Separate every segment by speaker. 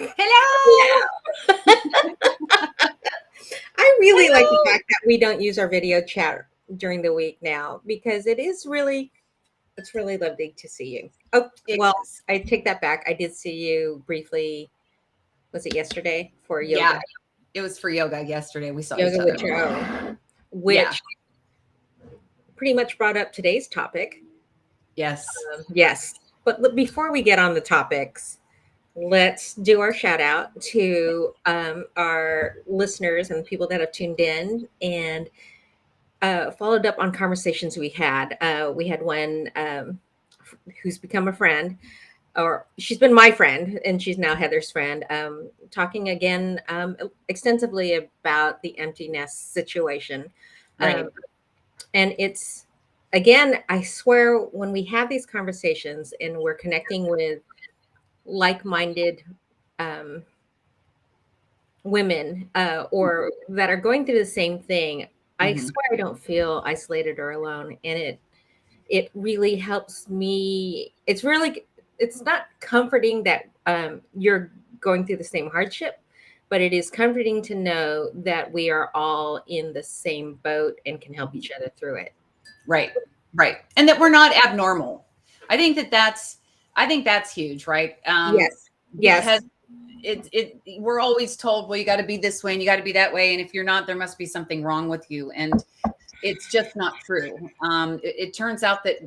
Speaker 1: Hello.
Speaker 2: I really like the
Speaker 1: Hello.
Speaker 2: fact that we don't use our video chat during the week now because it's really lovely to see you. Oh,
Speaker 1: It
Speaker 2: well,
Speaker 1: is.
Speaker 2: I take that back. I did see you briefly. Was it yesterday for
Speaker 1: Yeah,
Speaker 2: yoga?
Speaker 1: it was for yoga yesterday. We saw
Speaker 2: Yoga
Speaker 1: each
Speaker 2: with
Speaker 1: other.
Speaker 2: Joe,
Speaker 1: Yeah.
Speaker 2: which pretty much brought up today's topic.
Speaker 1: Yes.
Speaker 2: Yes. But before we get on the topics, let's do our shout out to our listeners and people that have tuned in and followed up on conversations we had. We had one who's become a friend, or she's been my friend, and she's now Heather's friend, talking again extensively about the empty nest situation. Um,
Speaker 1: Right.
Speaker 2: and it's, again, I swear, when we have these conversations and we're connecting with like minded um, women or that are going through the same thing, I
Speaker 1: Hmm.
Speaker 2: swear I don't feel isolated or alone. And it really helps me. It's not comforting that you're going through the same hardship, but it is comforting to know that we are all in the same boat and can help each other through it.
Speaker 1: Right. Right. And that we're not abnormal. I think that that's. I think that's huge, right?
Speaker 2: Yes.
Speaker 1: Because
Speaker 2: Yes.
Speaker 1: we're always told, well, you got to be this way and you got to be that way, and if you're not, there must be something wrong with you, and it's just not true. It turns out that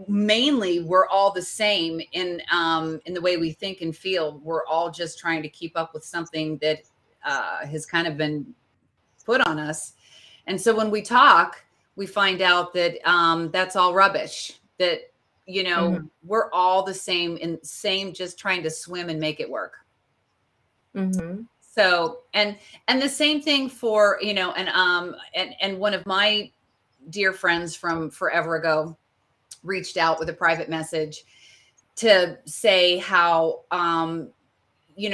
Speaker 1: mainly we're all the same in the way we think and feel. We're all just trying to keep up with something that has kind of been put on us. And so when we talk, we find out that that's all rubbish. That
Speaker 2: Hmm.
Speaker 1: we're all the same and same, just trying to swim and make it work.
Speaker 2: Hmm.
Speaker 1: So and the same thing for and one of my dear friends from forever ago reached out with a private message to say how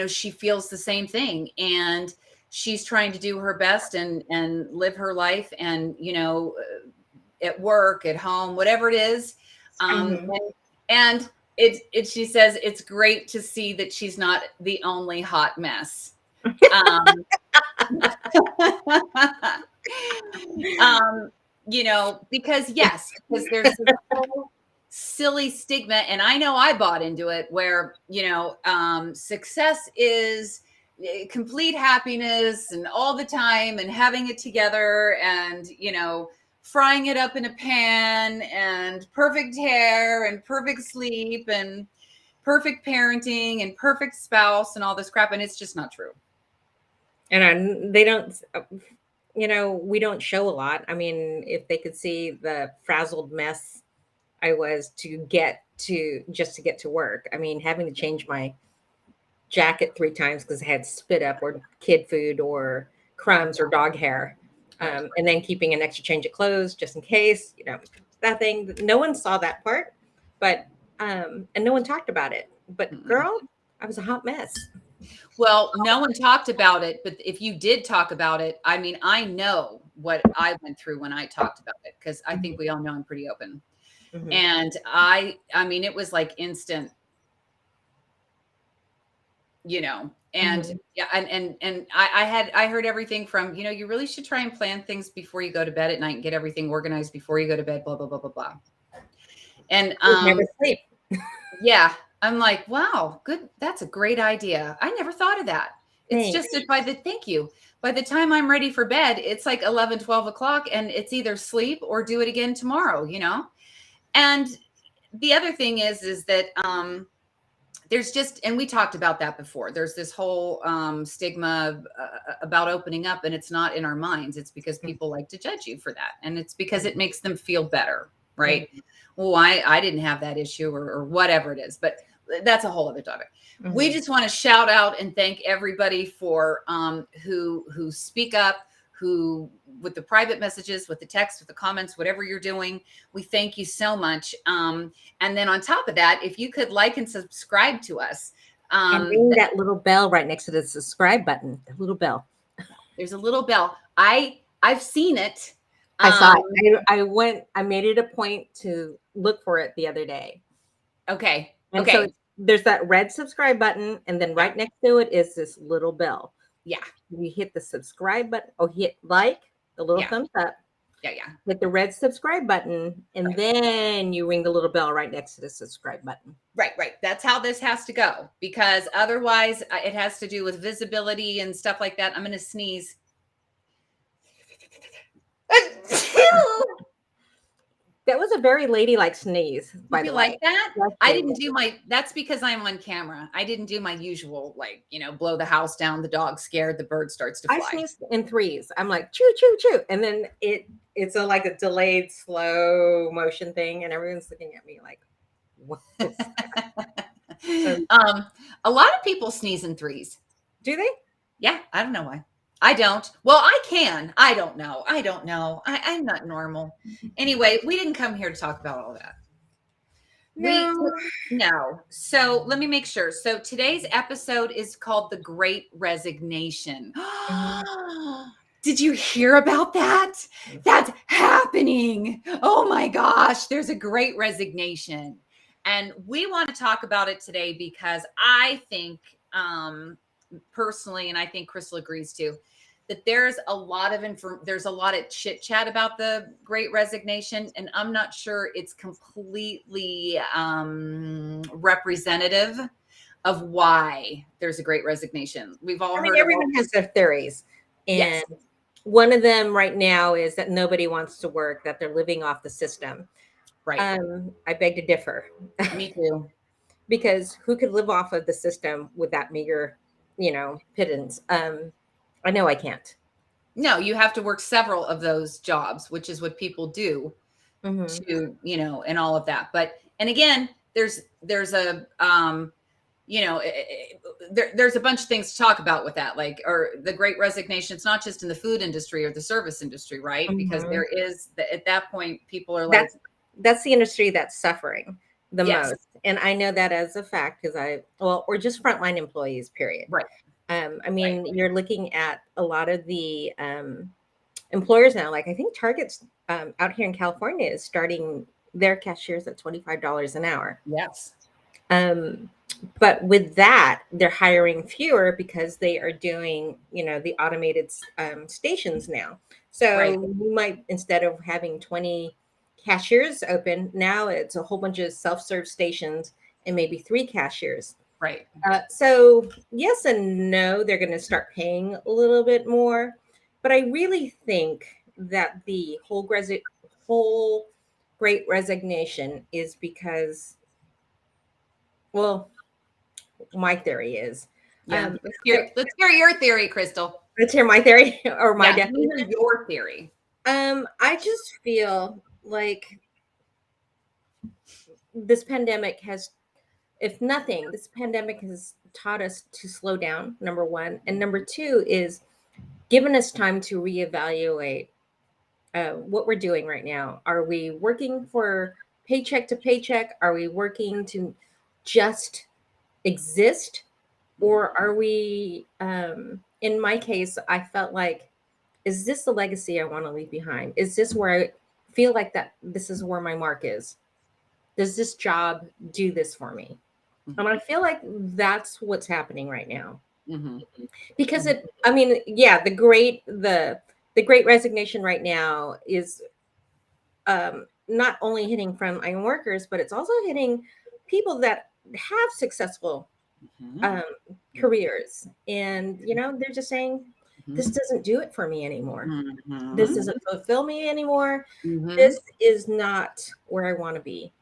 Speaker 1: she feels the same thing, and she's trying to do her best and live her life, and at work, at home, whatever it is.
Speaker 2: Hmm.
Speaker 1: And she says it's great to see that she's not the only hot mess. um, um, because yes, because there's this whole silly stigma, and I know I bought into it, where success is complete happiness and all the time and having it together, and frying it up in a pan, and perfect hair and perfect sleep and perfect parenting and perfect spouse and all this crap, and it's just not true.
Speaker 2: And they don't, we don't show a lot. I mean, if they could see the frazzled mess I was to get to work. I mean, having to change my jacket 3 times because I had spit up or kid food or crumbs or dog hair,
Speaker 1: Right.
Speaker 2: and then keeping an extra change of clothes just in case. That thing. No one saw that part, but and no one talked about it. But
Speaker 1: Mm-mm.
Speaker 2: girl, I was a hot mess.
Speaker 1: Well, no one talked about it, but if you did talk about it, I mean, I know what I went through when I talked about it, because I think we all know I'm pretty open.
Speaker 2: Hmm.
Speaker 1: And I mean, it was like instant, and
Speaker 2: Hmm.
Speaker 1: yeah, and I heard everything from, you really should try and plan things before you go to bed at night and get everything organized before you go to bed, blah, blah, blah, blah, blah. And
Speaker 2: Never sleep.
Speaker 1: yeah, I'm like, wow, good. That's a great idea. I never thought of that. It's
Speaker 2: Thanks.
Speaker 1: just that thank you. By the time I'm ready for bed, it's like 11, 12 o'clock, and it's either sleep or do it again tomorrow. And the other thing is that, there's just, and we talked about that before. There's this whole stigma about opening up, and it's not in our minds. It's because people like to judge you for that. And it's because it makes them feel better, right?
Speaker 2: Hmm.
Speaker 1: Well, I didn't have that issue, or whatever it is, but that's a whole other topic. We
Speaker 2: Hmm.
Speaker 1: just want to shout out and thank everybody for who speak up, who, with the private messages, with the text, with the comments, whatever you're doing. We thank you so much. And then on top of that, if you could like and subscribe to us,
Speaker 2: And
Speaker 1: um,
Speaker 2: ring that little bell right next to the subscribe button. The little bell.
Speaker 1: there's a little bell. I've seen it.
Speaker 2: I saw
Speaker 1: Um,
Speaker 2: it. I made it a point to look for it the other day.
Speaker 1: okay,
Speaker 2: And so
Speaker 1: okay.
Speaker 2: there's that red subscribe button, and then right next to it is this little bell.
Speaker 1: Yeah.
Speaker 2: You hit the subscribe button, or hit like the little
Speaker 1: Yeah.
Speaker 2: thumbs up,
Speaker 1: Yeah. Yeah.
Speaker 2: hit the red subscribe button, and
Speaker 1: Right.
Speaker 2: then you ring the little bell right next to the subscribe button.
Speaker 1: Right. Right. That's how this has to go, because otherwise it has to do with visibility and stuff like that. I'm going to sneeze.
Speaker 2: That was a very ladylike sneeze, by
Speaker 1: You
Speaker 2: the
Speaker 1: like
Speaker 2: way.
Speaker 1: that?
Speaker 2: Bless
Speaker 1: I
Speaker 2: you.
Speaker 1: didn't do that's because I'm on camera. I didn't do my usual, like, blow the house down, the dog's scared, the bird starts to
Speaker 2: I
Speaker 1: fly.
Speaker 2: sneeze in threes. I'm like, choo, choo, choo. And then it's like a delayed slow motion thing. And everyone's looking at me like, what is that? So,
Speaker 1: A lot of people sneeze in threes.
Speaker 2: do they?
Speaker 1: Yeah, I don't know why. I don't. Well, I can. I don't know. I'm not normal. Anyway, we didn't come here to talk about all that.
Speaker 2: No.
Speaker 1: No. So let me make sure. So today's episode is called The Great Resignation. Did you hear about that? That's happening. Oh my gosh, there's a great resignation. And we want to talk about it today because I think, personally, and I think Christel agrees too, that there's a lot of chit chat about the Great Resignation, and I'm not sure it's completely representative of why there's a Great Resignation. We've all heard of
Speaker 2: everyone has their theories. And
Speaker 1: yes.
Speaker 2: One of them right now is that nobody wants to work, that they're living off the system.
Speaker 1: Right.
Speaker 2: I beg to differ.
Speaker 1: Me too.
Speaker 2: Because who could live off of the system with that meager, pittance? I know I can't.
Speaker 1: No, you have to work several of those jobs, which is what people do to, and all of that. But, and again, there's a, there's a bunch of things to talk about with that, like, or the Great Resignation. It's not just in the food industry or the service industry, right? Because there is, at that point, people are like,
Speaker 2: that's the industry that's suffering the
Speaker 1: yes.
Speaker 2: most. And I know that as a fact, because or just frontline employees, period.
Speaker 1: Right.
Speaker 2: You're looking at a lot of the employers now, like I think Target's out here in California is starting their cashiers at $25 an hour.
Speaker 1: Yes.
Speaker 2: But with that, they're hiring fewer because they are doing, the automated stations now. So you might, instead of having 20 cashiers open, now it's a whole bunch of self-serve stations and maybe 3 cashiers.
Speaker 1: Right.
Speaker 2: So yes and no, they're going to start paying a little bit more. But I really think that the whole Great Resignation is because, well, my theory is.
Speaker 1: Yeah. Let's hear your theory, Christel.
Speaker 2: Let's hear my theory or my
Speaker 1: definition. Your theory.
Speaker 2: I just feel like this pandemic has, if nothing, this pandemic has taught us to slow down, number one. And number two is given us time to reevaluate what we're doing right now. Are we working for paycheck to paycheck? Are we working to just exist? Or are we, in my case, I felt like, is this the legacy I want to leave behind? Is this where I feel like that this is where my mark is? Does this job do this for me? And I feel like that's what's happening right now. Because the Great Resignation right now is not only hitting frontline workers, but it's also hitting people that have successful careers. And, they're just saying, this doesn't do it for me anymore. This doesn't fulfill me anymore. This is not where I want to be.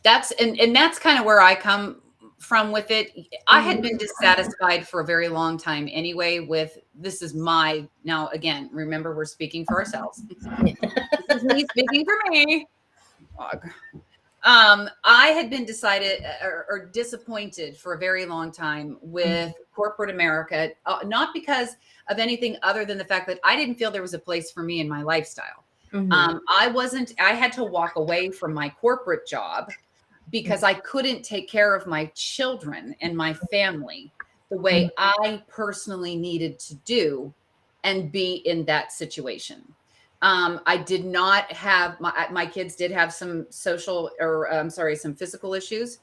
Speaker 1: That's kind of where I come from with it. I had been dissatisfied for a very long time anyway with, this is now again, remember, we're speaking for ourselves. This is me speaking for me. I had been decided or disappointed for a very long time with corporate America, not because of anything other than the fact that I didn't feel there was a place for me in my lifestyle. I had to walk away from my corporate job because I couldn't take care of my children and my family the way I personally needed to do and be in that situation. I did not have my kids did have some social, or I'm sorry, some physical issues,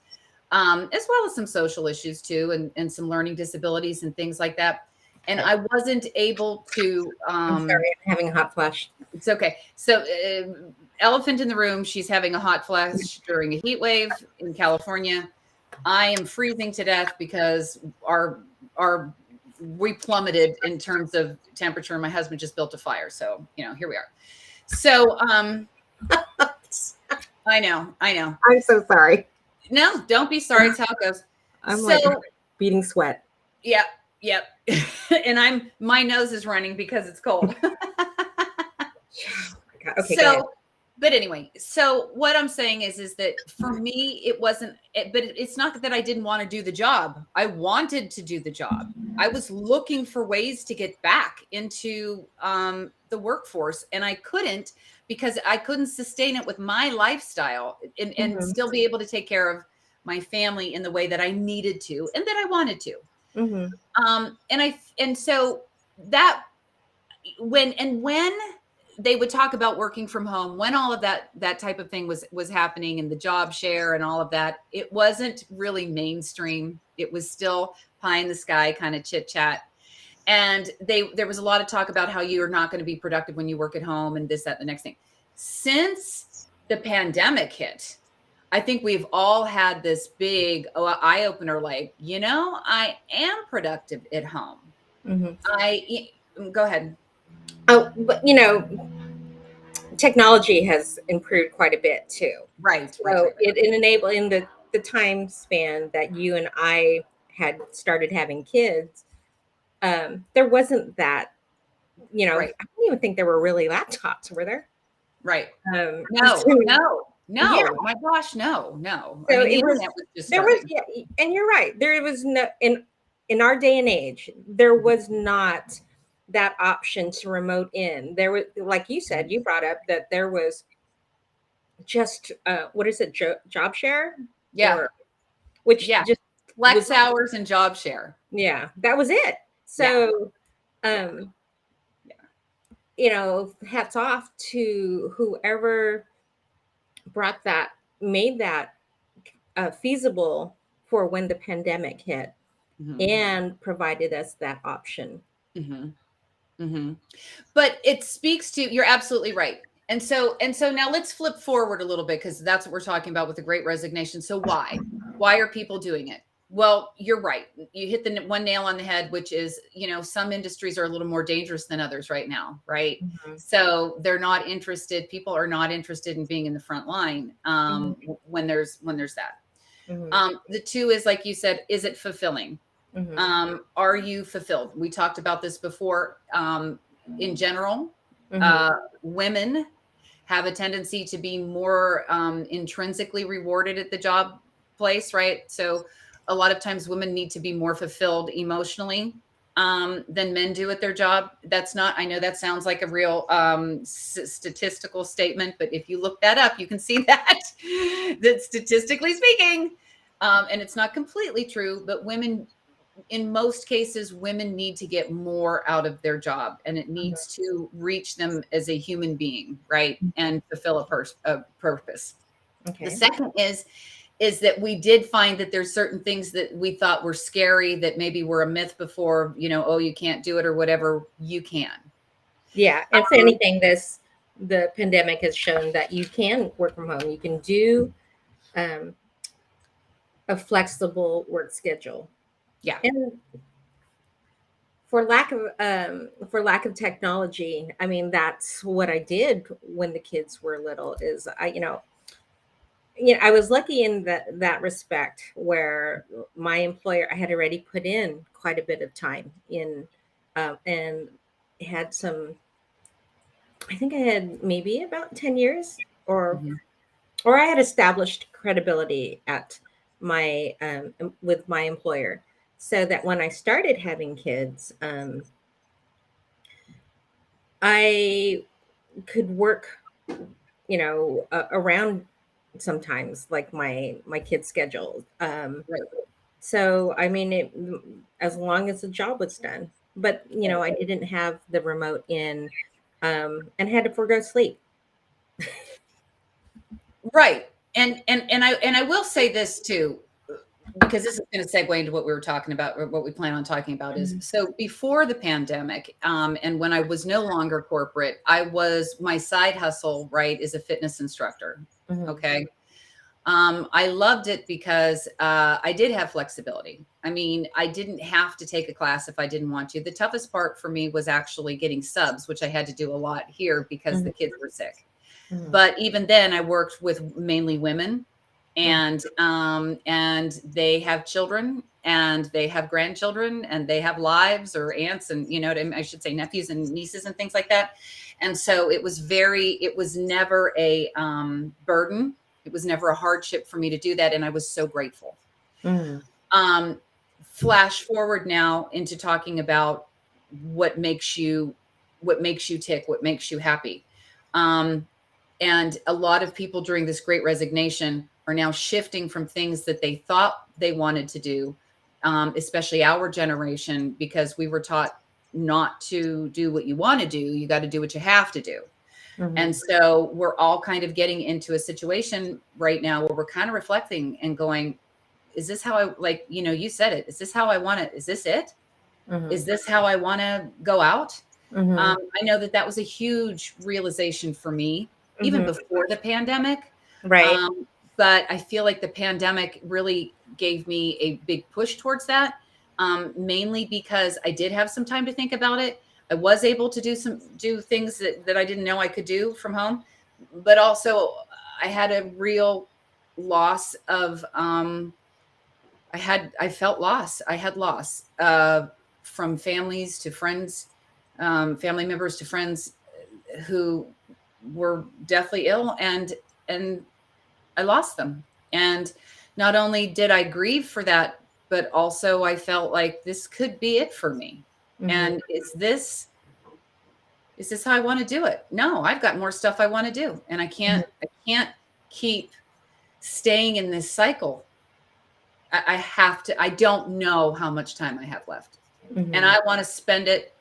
Speaker 1: as well as some social issues too, and some learning disabilities and things like that. And
Speaker 2: Okay.
Speaker 1: I wasn't able to.
Speaker 2: I'm sorry, I'm having a hot flash.
Speaker 1: It's okay. So, elephant in the room. She's having a hot flash during a heat wave in California. I am freezing to death because our we plummeted in terms of temperature. My husband just built a fire, so here we are. So, I know.
Speaker 2: I'm so sorry.
Speaker 1: No, don't be sorry. It's how it goes.
Speaker 2: I'm like
Speaker 1: So,
Speaker 2: beating sweat.
Speaker 1: yep, yep. And my nose is running because it's cold.
Speaker 2: Okay, go ahead.
Speaker 1: So, but anyway, so what I'm saying is that for me, it wasn't, but it's not that I didn't want to do the job. I wanted to do the job. I was looking for ways to get back into the workforce, and I couldn't, because I couldn't sustain it with my lifestyle and
Speaker 2: Mhm,
Speaker 1: still be able to take care of my family in the way that I needed to and that I wanted to.
Speaker 2: mhm,
Speaker 1: And so that when they would talk about working from home, when all of that type of thing was happening, and the job share and all of that, it wasn't really mainstream. It was still pie in the sky kind of chit chat. And there was a lot of talk about how you are not going to be productive when you work at home, and this, that, the next thing. Since the pandemic hit, I think we've all had this big eye opener, like, I am productive at home.
Speaker 2: mhm.
Speaker 1: Go ahead.
Speaker 2: Oh, but technology has improved quite a bit too.
Speaker 1: Right.
Speaker 2: So it enabled in the time span that you and I had started having kids. There wasn't that. I
Speaker 1: Right.
Speaker 2: don't even think there were really laptops, were there?
Speaker 1: Right.
Speaker 2: Um,
Speaker 1: No,
Speaker 2: so, yeah.
Speaker 1: no. My gosh, no. I
Speaker 2: So
Speaker 1: mean, the
Speaker 2: it was
Speaker 1: internet was just
Speaker 2: there was
Speaker 1: starting.
Speaker 2: yeah, and you're right. There was no in our day and age, there was not that option to remote in. There was, like you said, you brought up that there was just what is it, job share,
Speaker 1: Yeah.
Speaker 2: or which
Speaker 1: Yeah.
Speaker 2: just was,
Speaker 1: Flex hours and job share.
Speaker 2: yeah, that was it.
Speaker 1: Yeah.
Speaker 2: So
Speaker 1: Yeah.
Speaker 2: um hats off to whoever brought that made that feasible for when the pandemic hit
Speaker 1: hmm
Speaker 2: and provided us that option.
Speaker 1: hmm hmm But it speaks to, you're absolutely right. And so now let's flip forward a little bit, because that's what we're talking about with the Great Resignation. So why are people doing it? Well, you're right. You hit the one nail on the head, which is, some industries are a little more dangerous than others right now, right?
Speaker 2: Mhm,
Speaker 1: So they're not interested. People are not interested in being in the front line,
Speaker 2: mhm,
Speaker 1: when there's that.
Speaker 2: mhm,
Speaker 1: The two is, like you said, is it fulfilling?
Speaker 2: mhm,
Speaker 1: Are you fulfilled? We talked about this before. In general,
Speaker 2: mhm,
Speaker 1: uh, women have a tendency to be more intrinsically rewarded at the job place, right? So a lot of times women need to be more fulfilled emotionally than men do at their job. That's not, I know that sounds like a real statistical statement, but if you look that up, you can see that statistically speaking, and it's not completely true, but women, in most cases, women need to get more out of their job, and it needs to reach them as a human being, right?
Speaker 2: mhm.
Speaker 1: And fulfill a purpose. The
Speaker 2: Okay.
Speaker 1: second is that we did find that there's certain things that we thought were scary, that maybe were a myth before, oh, you can't do it or whatever. You can.
Speaker 2: Yeah. If anything, the pandemic has shown that you can work from home. You can do um, a flexible work schedule.
Speaker 1: Yeah.
Speaker 2: And for lack of technology, I mean, that's what I did when the kids were little. Is I was lucky in that respect, where my employer, I had already put in quite a bit of time in, and had some. I think I had maybe about 10 years,
Speaker 1: Mhm.
Speaker 2: or I had established credibility at my with my employer, so that when I started having kids, I could work, around sometimes, like my kids' schedule.
Speaker 1: Right.
Speaker 2: So I mean, as long as the job was done, but
Speaker 1: Right.
Speaker 2: I didn't have the remote in and had to forego sleep.
Speaker 1: Right. And I will say this too, because this is going to segue into what we were talking about, or what we plan on talking about is, so before the pandemic, and when I was no longer corporate, my side hustle, right, is a fitness instructor.
Speaker 2: Mhm.
Speaker 1: Okay. I loved it because I did have flexibility. I mean, I didn't have to take a class if I didn't want to. The toughest part for me was actually getting subs, which I had to do a lot here because the kids were sick.
Speaker 2: Mhm.
Speaker 1: But even then, I worked with mainly women, and they have children, and they have grandchildren, and they have lives, or aunts, and I should say nephews and nieces and things like that. And so it was never a burden. It was never a hardship for me to do that, and I was so grateful.
Speaker 2: Mhm.
Speaker 1: Flash forward now into talking about what makes you tick, what makes you happy. And a lot of people during this Great Resignation are now shifting from things that they thought they wanted to do, especially our generation, because we were taught not to do what you want to do. You got to do what you have to do. And
Speaker 2: Mhm.
Speaker 1: so we're all kind of getting into a situation right now where we're kind of reflecting and going, is this how I, like, you said it, is this how I want it? Is this it? Is
Speaker 2: Mhm.
Speaker 1: this how I want to go out?
Speaker 2: Mhm.
Speaker 1: I know that was a huge realization for me, even
Speaker 2: Mhm.
Speaker 1: before the pandemic.
Speaker 2: Right.
Speaker 1: But I feel like the pandemic really gave me a big push towards that, mainly because I did have some time to think about it. I was able to do things that I didn't know I could do from home, but also I had a real loss of I felt loss. I had loss from families to friends, family members to friends who were deathly ill, and I lost them. And not only did I grieve for that, but also I felt like this could be it for me.
Speaker 2: Mhm.
Speaker 1: And is this how I want to do it? No, I've got more stuff I want to do, and I can't keep staying in this cycle. I have to. I don't know how much time I have left, and
Speaker 2: Mhm.
Speaker 1: I want to spend it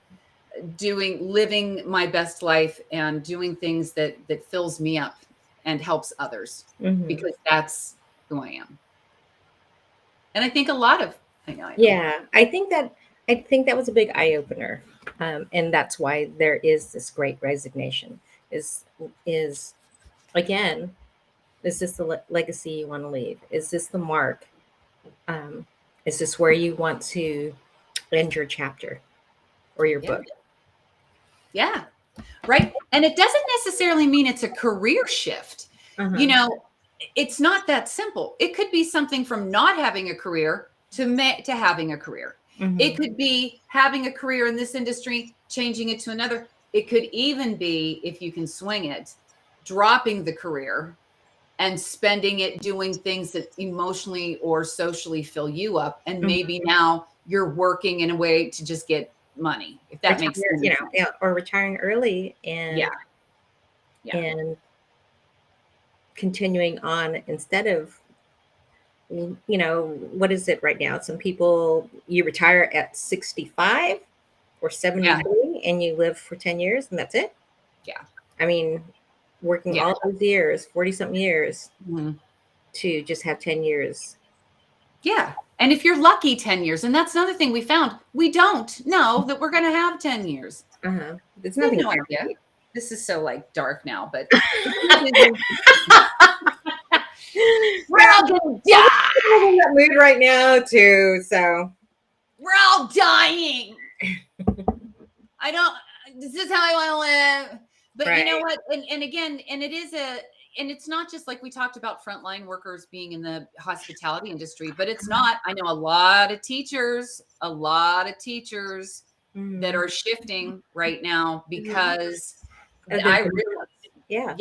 Speaker 1: living my best life and doing things that fills me up and helps others,
Speaker 2: Mhm.
Speaker 1: because that's who I am. And I think a lot of I know.
Speaker 2: Yeah, I think that was a big eye opener, and that's why there is this great resignation. Is again, is this the legacy you want to leave? Is this the mark? Um, is this where you want to end your chapter or your
Speaker 1: Yeah.
Speaker 2: book?
Speaker 1: Yeah. Right. And it doesn't necessarily mean it's a career shift. You
Speaker 2: Uh-huh.
Speaker 1: know, it's not that simple. It could be something from not having a career to having a career. It
Speaker 2: Hmm.
Speaker 1: could be having a career in this industry, changing it to another. It could even be, if you can swing it, dropping the career and spending it doing things that emotionally or socially fill you up. And
Speaker 2: Hmm.
Speaker 1: maybe now you're working in a way to just get money, if that makes
Speaker 2: Retire,
Speaker 1: any sense.
Speaker 2: yeah, or retiring early
Speaker 1: Yeah.
Speaker 2: and
Speaker 1: Yeah.
Speaker 2: and continuing on instead of what is it right now? Some people, you retire at 65 or
Speaker 1: Yeah.
Speaker 2: 73 and you live for 10 years and that's it.
Speaker 1: Yeah.
Speaker 2: I mean, working
Speaker 1: Yeah.
Speaker 2: all those years, 40 something years
Speaker 1: Mhm.
Speaker 2: to just have 10 years.
Speaker 1: Yeah. And if you're lucky, 10 years, and that's another thing we found, we don't know that we're going to have 10 years.
Speaker 2: Uh-huh. There's
Speaker 1: We have
Speaker 2: nothing
Speaker 1: no idea.
Speaker 2: guaranteed.
Speaker 1: This is so like dark now, but the truth is, we're
Speaker 2: Yeah,
Speaker 1: all going to
Speaker 2: well,
Speaker 1: die.
Speaker 2: we're in that mood right now too. So
Speaker 1: We're all dying. I don't, this is how I want to live. But you know
Speaker 2: right.
Speaker 1: what? And again, and it's not just like we talked about frontline workers being in the hospitality industry, but it's not. I know a lot of teachers that
Speaker 2: Mm-hmm.
Speaker 1: are shifting right now
Speaker 2: Mm-hmm.
Speaker 1: because
Speaker 2: Of the
Speaker 1: I
Speaker 2: burnout. Yeah.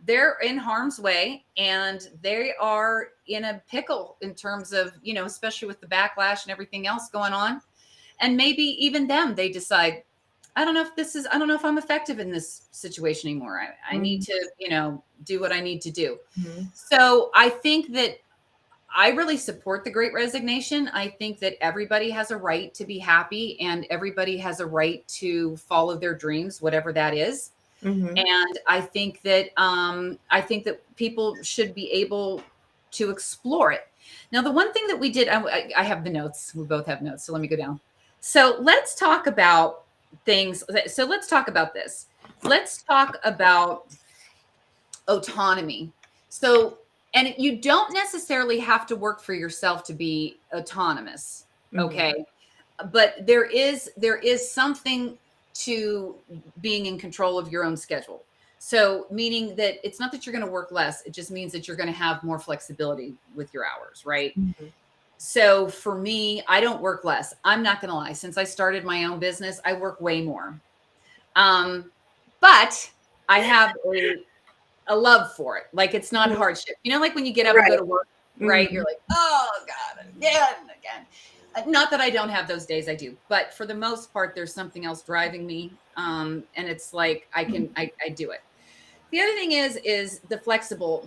Speaker 1: they're in harm's way, and they are in a pickle in terms of, especially with the backlash and everything else going on. And maybe even them, they decide, I don't know if I'm effective in this situation anymore. I need
Speaker 2: Mm-hmm.
Speaker 1: to, do what I need to do. So I think that I really support the Great Resignation. I think that everybody has a right to be happy and everybody has a right to follow their dreams, whatever that is.
Speaker 2: Mm-hmm.
Speaker 1: And I think that people should be able to explore it. Now, the one thing that we did, I have the notes. We both have notes. So let me go down. So let's talk about things. So let's talk about this. Let's talk about autonomy. So, and you don't necessarily have to work for yourself to be autonomous.
Speaker 2: Mm-hmm.
Speaker 1: Okay. But there is something to being in control of your own schedule. So, meaning that it's not that you're going to work less, it just means that you're going to have more flexibility with your hours, right?
Speaker 2: Mm-hmm.
Speaker 1: So, for me, I don't work less. I'm not going to lie. Since I started my own business, I work way more. Um, but I have a love for it. Like it's not hardship. Like when you get up and go
Speaker 2: Right.
Speaker 1: to work, right?
Speaker 2: Mm-hmm.
Speaker 1: You're like, oh God, again and again. Not that I don't have those days, I do, but for the most part, there's something else driving me. And it's like I do it. The other thing is the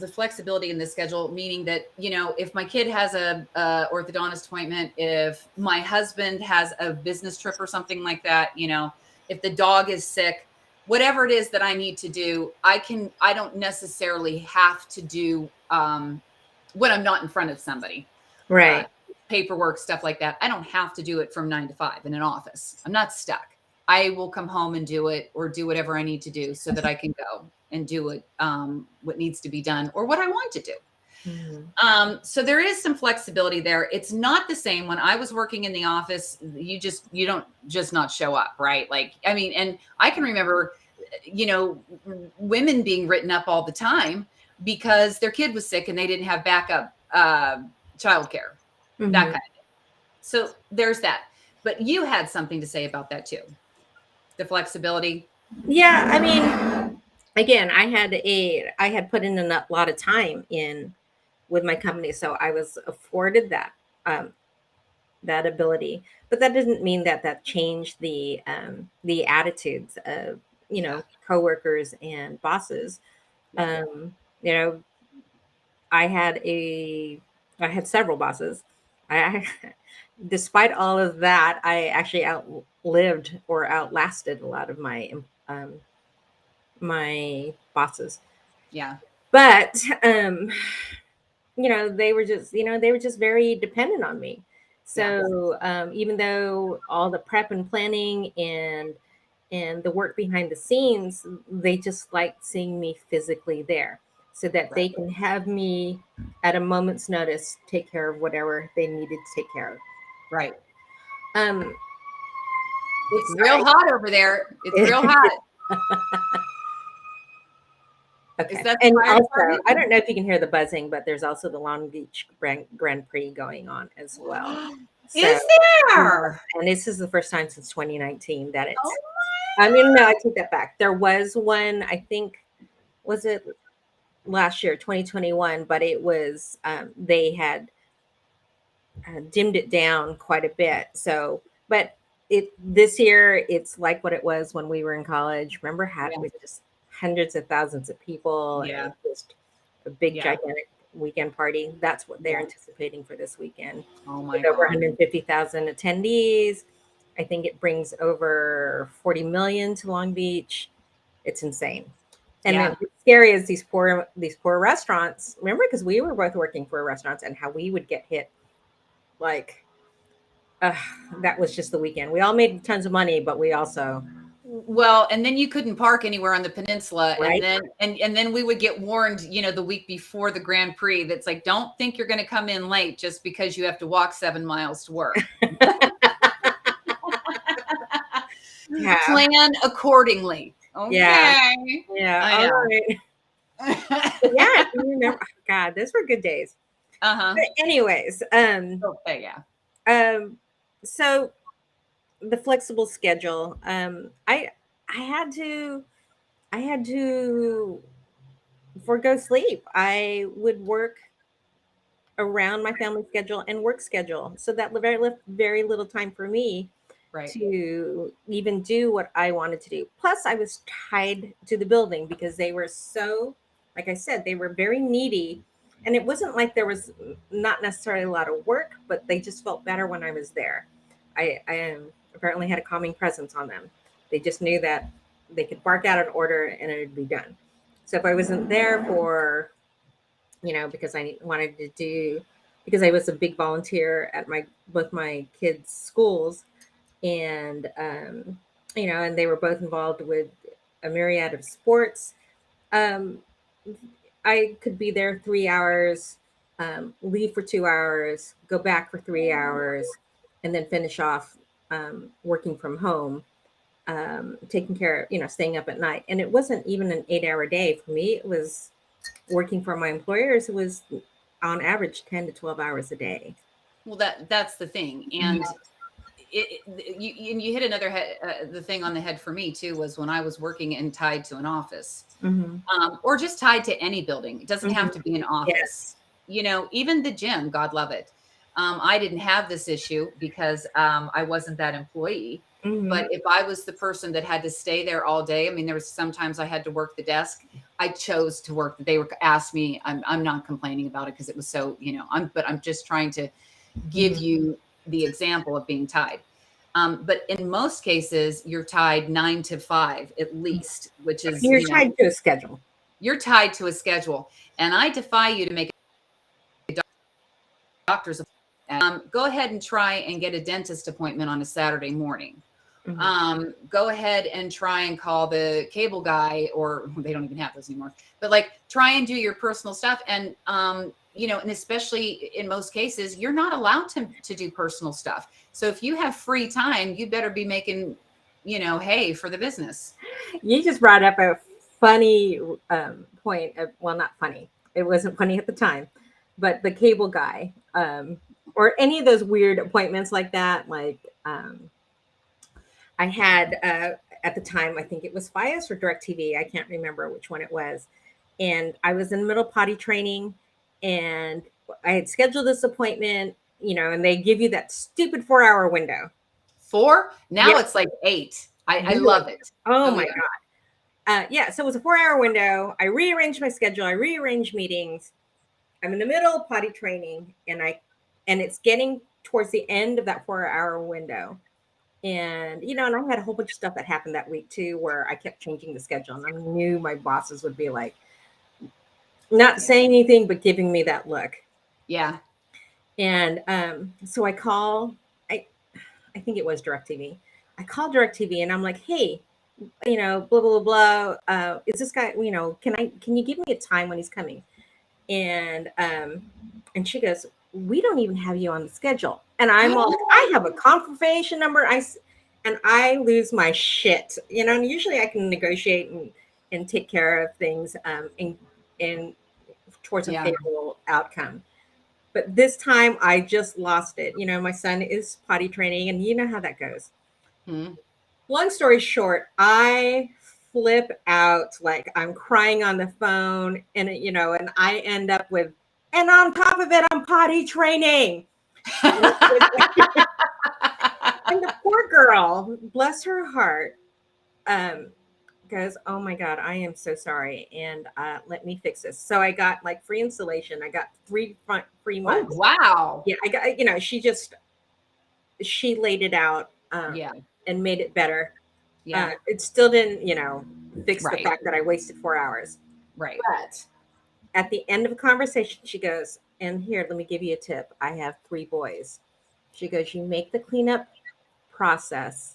Speaker 1: flexibility in the schedule, meaning that, if my kid has a orthodontist appointment, if my husband has a business trip or something like that, if the dog is sick, whatever it is that I need to do, I don't necessarily have to do, when I'm not in front of somebody, uh,
Speaker 2: Right.
Speaker 1: paperwork, stuff like that. I don't have to do it from 9 to 5 in an office. I'm not stuck. I will come home and do it or do whatever I need to do so that I can go and do what needs to be done or what I want to do.
Speaker 2: Mm-hmm.
Speaker 1: So there is some flexibility there. It's not the same when I was working in the office. You don't just not show up, right? Like, I mean, and I can remember, women being written up all the time because their kid was sick and they didn't have backup childcare, that
Speaker 2: Mm-hmm.
Speaker 1: kind of thing. So there's that. But you had something to say about that too, the flexibility.
Speaker 2: Yeah, I mean, again, I had put in a lot of time in with my company, so I was afforded um, that ability. But that doesn't mean that changed the attitudes of
Speaker 1: Yeah,
Speaker 2: coworkers and bosses.
Speaker 1: yeah,
Speaker 2: Um, you know, I had a I had several bosses. I despite all of that, I actually outlived or outlasted a lot of um, my bosses.
Speaker 1: yeah,
Speaker 2: But they were just very dependent on me.
Speaker 1: yeah.
Speaker 2: So even though all the prep and planning and the work behind the scenes, they just liked seeing me physically there so that
Speaker 1: Right,
Speaker 2: they can have me at a moment's notice take care of whatever they needed to take care of.
Speaker 1: right.
Speaker 2: Um,
Speaker 1: It's real hot over there. It's real
Speaker 2: sorry.
Speaker 1: hot. Is
Speaker 2: Okay.
Speaker 1: that the
Speaker 2: And
Speaker 1: fire
Speaker 2: also, I
Speaker 1: department?
Speaker 2: don't know if you can hear the buzzing, but there's also the Long Beach Grand Prix going on as well. So,
Speaker 1: Is
Speaker 2: yeah,
Speaker 1: there?
Speaker 2: and this is the first time since 2019 that
Speaker 1: Oh
Speaker 2: it's, I
Speaker 1: my
Speaker 2: mean, no, I
Speaker 1: God.
Speaker 2: take that back. There was one, I think, was it last year, 2021, but it was, they had dimmed it down quite a bit. So, but this year, it's like what it was when we were in college. Remember how it
Speaker 1: Yeah,
Speaker 2: was just hundreds of thousands of people and
Speaker 1: yeah,
Speaker 2: just a big,
Speaker 1: yeah,
Speaker 2: gigantic weekend party. That's what they're
Speaker 1: yeah.
Speaker 2: anticipating for this weekend
Speaker 1: Oh my
Speaker 2: with over
Speaker 1: God.
Speaker 2: 150,000 attendees. I think it brings over 40 million to Long Beach. It's insane. And then
Speaker 1: Yeah,
Speaker 2: what's scary is these poor restaurants. Remember, because we were both working for restaurants and how we would get hit like uh, that was just the weekend. We all made tons of money, but we also
Speaker 1: well, and then you couldn't park anywhere on the peninsula, and
Speaker 2: right.
Speaker 1: then we would get warned, the week before the Grand Prix. That's like, don't think you're going to come in late just because you have to walk 7 miles to work.
Speaker 2: Yeah,
Speaker 1: Plan accordingly.
Speaker 2: yeah,
Speaker 1: Okay,
Speaker 2: yeah.
Speaker 1: I
Speaker 2: All
Speaker 1: know.
Speaker 2: right. But yeah, I can remember. Oh, God, those were good days.
Speaker 1: Uh-huh.
Speaker 2: But anyways,
Speaker 1: Okay, yeah.
Speaker 2: um, so the flexible schedule. I had to I had to forego sleep. I would work around my family schedule and work schedule, so that very little time for me
Speaker 1: Right.
Speaker 2: to even do what I wanted to do. Plus, I was tied to the building because they were so, like I said, they were very needy And it wasn't like there was not necessarily a lot of work, but they just felt better when I was there. I apparently had a calming presence on them. They just knew that they could bark out an order and it would be done. So if I wasn't there for, because I wanted to do, because I was a big volunteer at both my kids' schools, and and they were both involved with a myriad of sports. Um, I could be there 3 hours, leave for 2 hours, go back for 3 hours, and then finish off working from home, taking care of, staying up at night. And it wasn't even an 8 hour day for me. It was working for my employers. It was on average 10 to 12 hours a day.
Speaker 1: Well, that's the thing. And you hit another the thing on the head for me too, was when I was working and tied to an office, or just tied to any building. It doesn't have to be an office.
Speaker 2: Yes.
Speaker 1: Even the gym, God love it. I didn't have this issue because I wasn't that employee. But if I was the person that had to stay there all day, I mean, there was sometimes I had to work the desk. I chose to work. They were asked me. I'm not complaining about it because it was so, I'm just trying to give you the example of being tied. But in most cases, you're tied 9 to 5 at least, which is,
Speaker 2: You're tied to a schedule.
Speaker 1: You're tied to a schedule. And I defy you to make a doctor's appointment. Go ahead and try and get a dentist appointment on a Saturday morning. Go ahead and try and call the cable guy, or they don't even have those anymore, but like try and do your personal stuff. And, and especially in most cases, you're not allowed to do personal stuff. So if you have free time, you better be making, hay for the business.
Speaker 2: You just brought up a funny point of, well, not funny. It wasn't funny at the time, but the cable guy, or any of those weird appointments like that. Like I had at the time, I think it was Fios or DirecTV. I can't remember which one it was. And I was in the middle of potty training, and I had scheduled this appointment, and they give you that stupid 4 hour window.
Speaker 1: 4? Now It's like 8. I love it.
Speaker 2: Oh my God. So it was a 4 hour window. I rearranged my schedule. I rearranged meetings. I'm in the middle of potty training, and it's getting towards the end of that 4 hour window. And, and I had a whole bunch of stuff that happened that week too, where I kept changing the schedule, and I knew my bosses would be like, not saying anything, but giving me that look.
Speaker 1: Yeah.
Speaker 2: And so I I think it was DirecTV. I called DirecTV and I'm like, hey, blah, blah, blah, blah. Is this guy, can you give me a time when he's coming? And she goes, we don't even have you on the schedule. And I'm like, I have a confirmation number. And I lose my shit. And usually I can negotiate and take care of things in towards a favorable outcome. But this time I just lost it. My son is potty training, and you know how that goes. Long story short, I flip out, like I'm crying on the phone, and and I end up with, and on top of it, I'm potty training. And the poor girl, bless her heart, goes, oh my God, I am so sorry. And let me fix this. So I got like free installation. I got free months.
Speaker 1: Oh, wow.
Speaker 2: Yeah. I got, she laid it out and made it better.
Speaker 1: Yeah.
Speaker 2: It still didn't, fix the fact that I wasted 4 hours.
Speaker 1: Right.
Speaker 2: But at the end of the conversation, she goes, and here, let me give you a tip. I have 3 boys. She goes, you make the cleanup process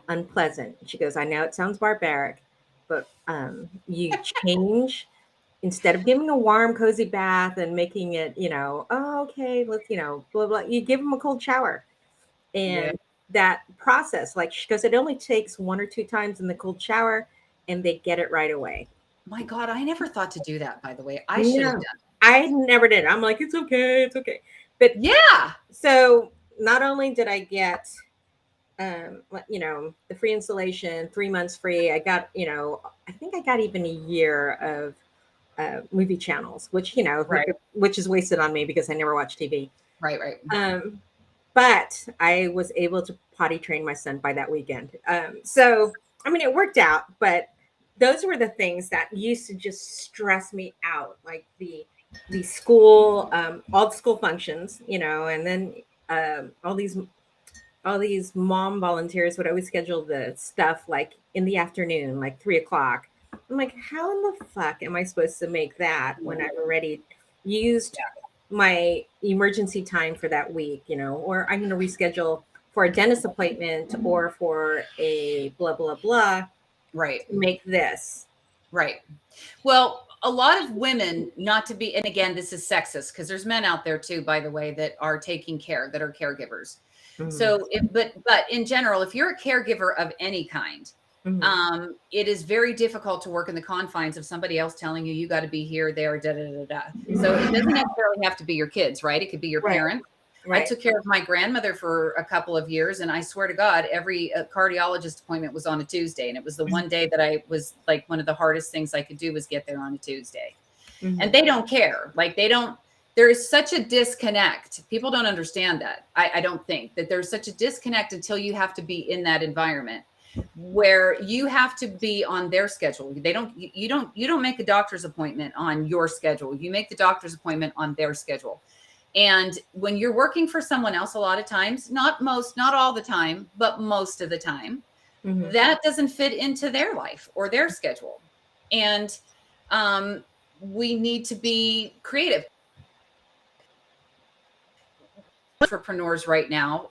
Speaker 2: unpleasant. She goes, I know it sounds barbaric, but you change, instead of giving a warm, cozy bath and making it, oh, okay, let's, blah, blah, you give them a cold shower. And that process, like she goes, it only takes 1 or 2 times in the cold shower and they get it right away.
Speaker 1: My God, I never thought to do that, by the way. I should have done it.
Speaker 2: I never did. I'm like, it's okay. It's okay. But so not only did I get the free installation, 3 months free. I got, I think I got even a year of movie channels, which, which is wasted on me because I never watch TV.
Speaker 1: Right.
Speaker 2: But I was able to potty train my son by that weekend. So, I mean, it worked out, but those were the things that used to just stress me out. Like the the school, all the school functions, and then all these mom volunteers would always schedule the stuff like in the afternoon, like 3 o'clock. I'm like, how in the fuck am I supposed to make that when I've already used my emergency time for that week, or I'm going to reschedule for a dentist appointment or for a blah, blah, blah
Speaker 1: Right.
Speaker 2: to make this.
Speaker 1: Right. Well, a lot of women, not to be, and again, this is sexist because there's men out there too, by the way, that are taking care, that are caregivers. So, but in general, if you're a caregiver of any kind, it is very difficult to work in the confines of somebody else telling you got to be here, there, da da da da. So it doesn't necessarily have to be your kids, right? It could be your parents.
Speaker 2: Right.
Speaker 1: I took care of my grandmother for a couple of years, and I swear to God, every cardiologist appointment was on a Tuesday, and it was the one day that I was like, one of the hardest things I could do was get there on a Tuesday. And they don't care. Like they don't. There is such a disconnect. People don't understand that. I don't think that there's such a disconnect until you have to be in that environment where you have to be on their schedule. You don't make a doctor's appointment on your schedule. You make the doctor's appointment on their schedule. And when you're working for someone else, a lot of times, not all the time, but most of the time, that doesn't fit into their life or their schedule. And we need to be creative. Entrepreneurs right now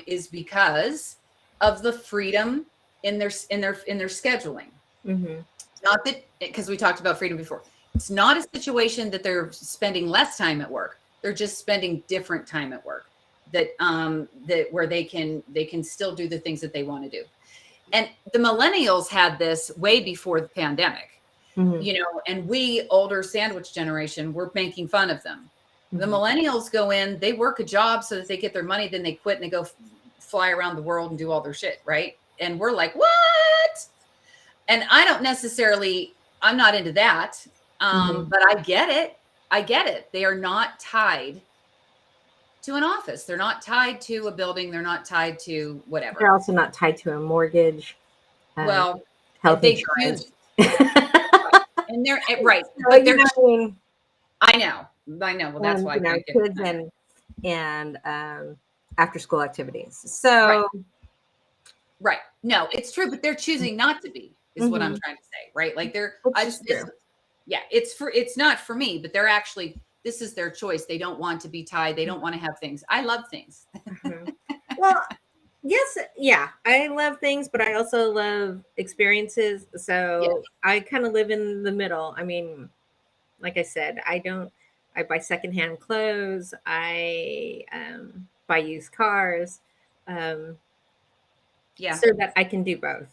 Speaker 1: is because of the freedom in their scheduling. Not that, because we talked about freedom before. It's not a situation that they're spending less time at work. They're just spending different time at work that where they can still do the things that they want to do. And the millennials had this way before the pandemic, and we older sandwich generation, we're making fun of them. The millennials go in, they work a job so that they get their money, then they quit and they go fly around the world and do all their shit, right? And we're like, what? And I'm not into that. But I get it. They are not tied to an office. They're not tied to a building. They're not tied to whatever.
Speaker 2: They're also not tied to a mortgage.
Speaker 1: Well,
Speaker 2: health insurance.
Speaker 1: And they're right. But they're, I know. Well, that's why
Speaker 2: kids and after school activities. So
Speaker 1: right. No, it's true, but they're choosing not to be, is what I'm trying to say, right? Like it's not for me, but they're actually, this is their choice. They don't want to be tied. They don't want to have things. I love things.
Speaker 2: Well, yes. Yeah. I love things, but I also love experiences. So I kind of live in the middle. I mean, like I said, I buy secondhand clothes. I buy used cars. So that I can do both.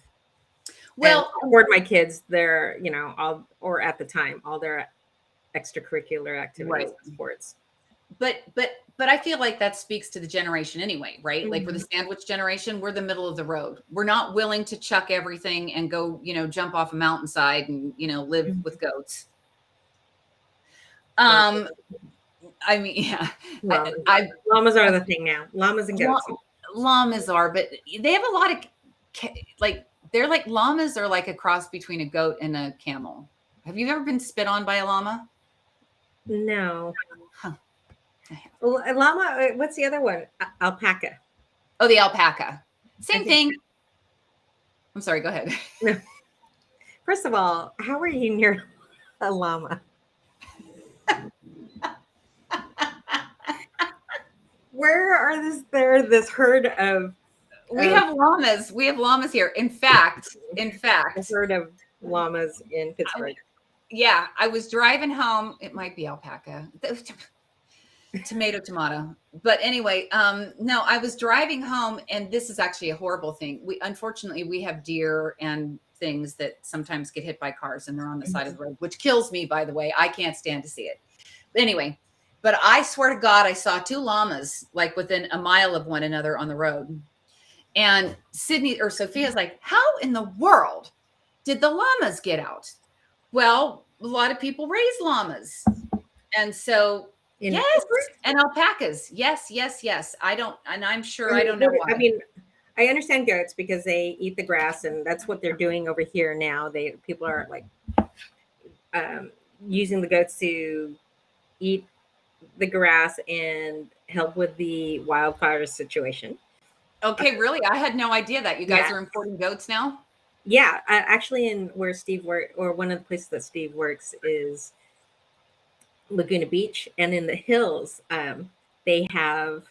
Speaker 2: Well, and reward my kids their, at the time, all their extracurricular activities and sports.
Speaker 1: But I feel like that speaks to the generation anyway, right? Like we're the sandwich generation, we're the middle of the road. We're not willing to chuck everything and go, jump off a mountainside and, live with goats. I mean, yeah.
Speaker 2: Llamas are the thing now. Llamas and goats.
Speaker 1: Llamas are, but they have a lot of they're like llamas are like a cross between a goat and a camel. Have you ever been spit on by a llama?
Speaker 2: No. Huh. Well, a llama. What's the other one? Alpaca.
Speaker 1: Oh, the alpaca. Same thing. I'm sorry. Go ahead.
Speaker 2: No. First of all, how are you near a llama? Where are this herd of?
Speaker 1: We have llamas. We have llamas here. In fact,
Speaker 2: a herd of llamas in Pittsburgh.
Speaker 1: I was driving home. It might be alpaca. Tomato. But anyway, no, I was driving home, and this is actually a horrible thing. Unfortunately, we have deer and things that sometimes get hit by cars, and they're on the side of the road, which kills me, by the way. I can't stand to see it. But anyway, but I swear to God, I saw two llamas like within a mile of one another on the road. And Sophia's like, how in the world did the llamas get out? Well, a lot of people raise llamas. And so, yes, and alpacas. Yes. I'm sure I don't know why.
Speaker 2: I mean, I understand goats because they eat the grass, and that's what they're doing over here now. People are like using the goats to eat the grass and help with the wildfire situation.
Speaker 1: Okay, really? I had no idea that you guys
Speaker 2: Yeah.
Speaker 1: are importing goats now.
Speaker 2: Yeah, actually, in where Steve works, or one of the places that Steve works is Laguna Beach, and in the hills, they have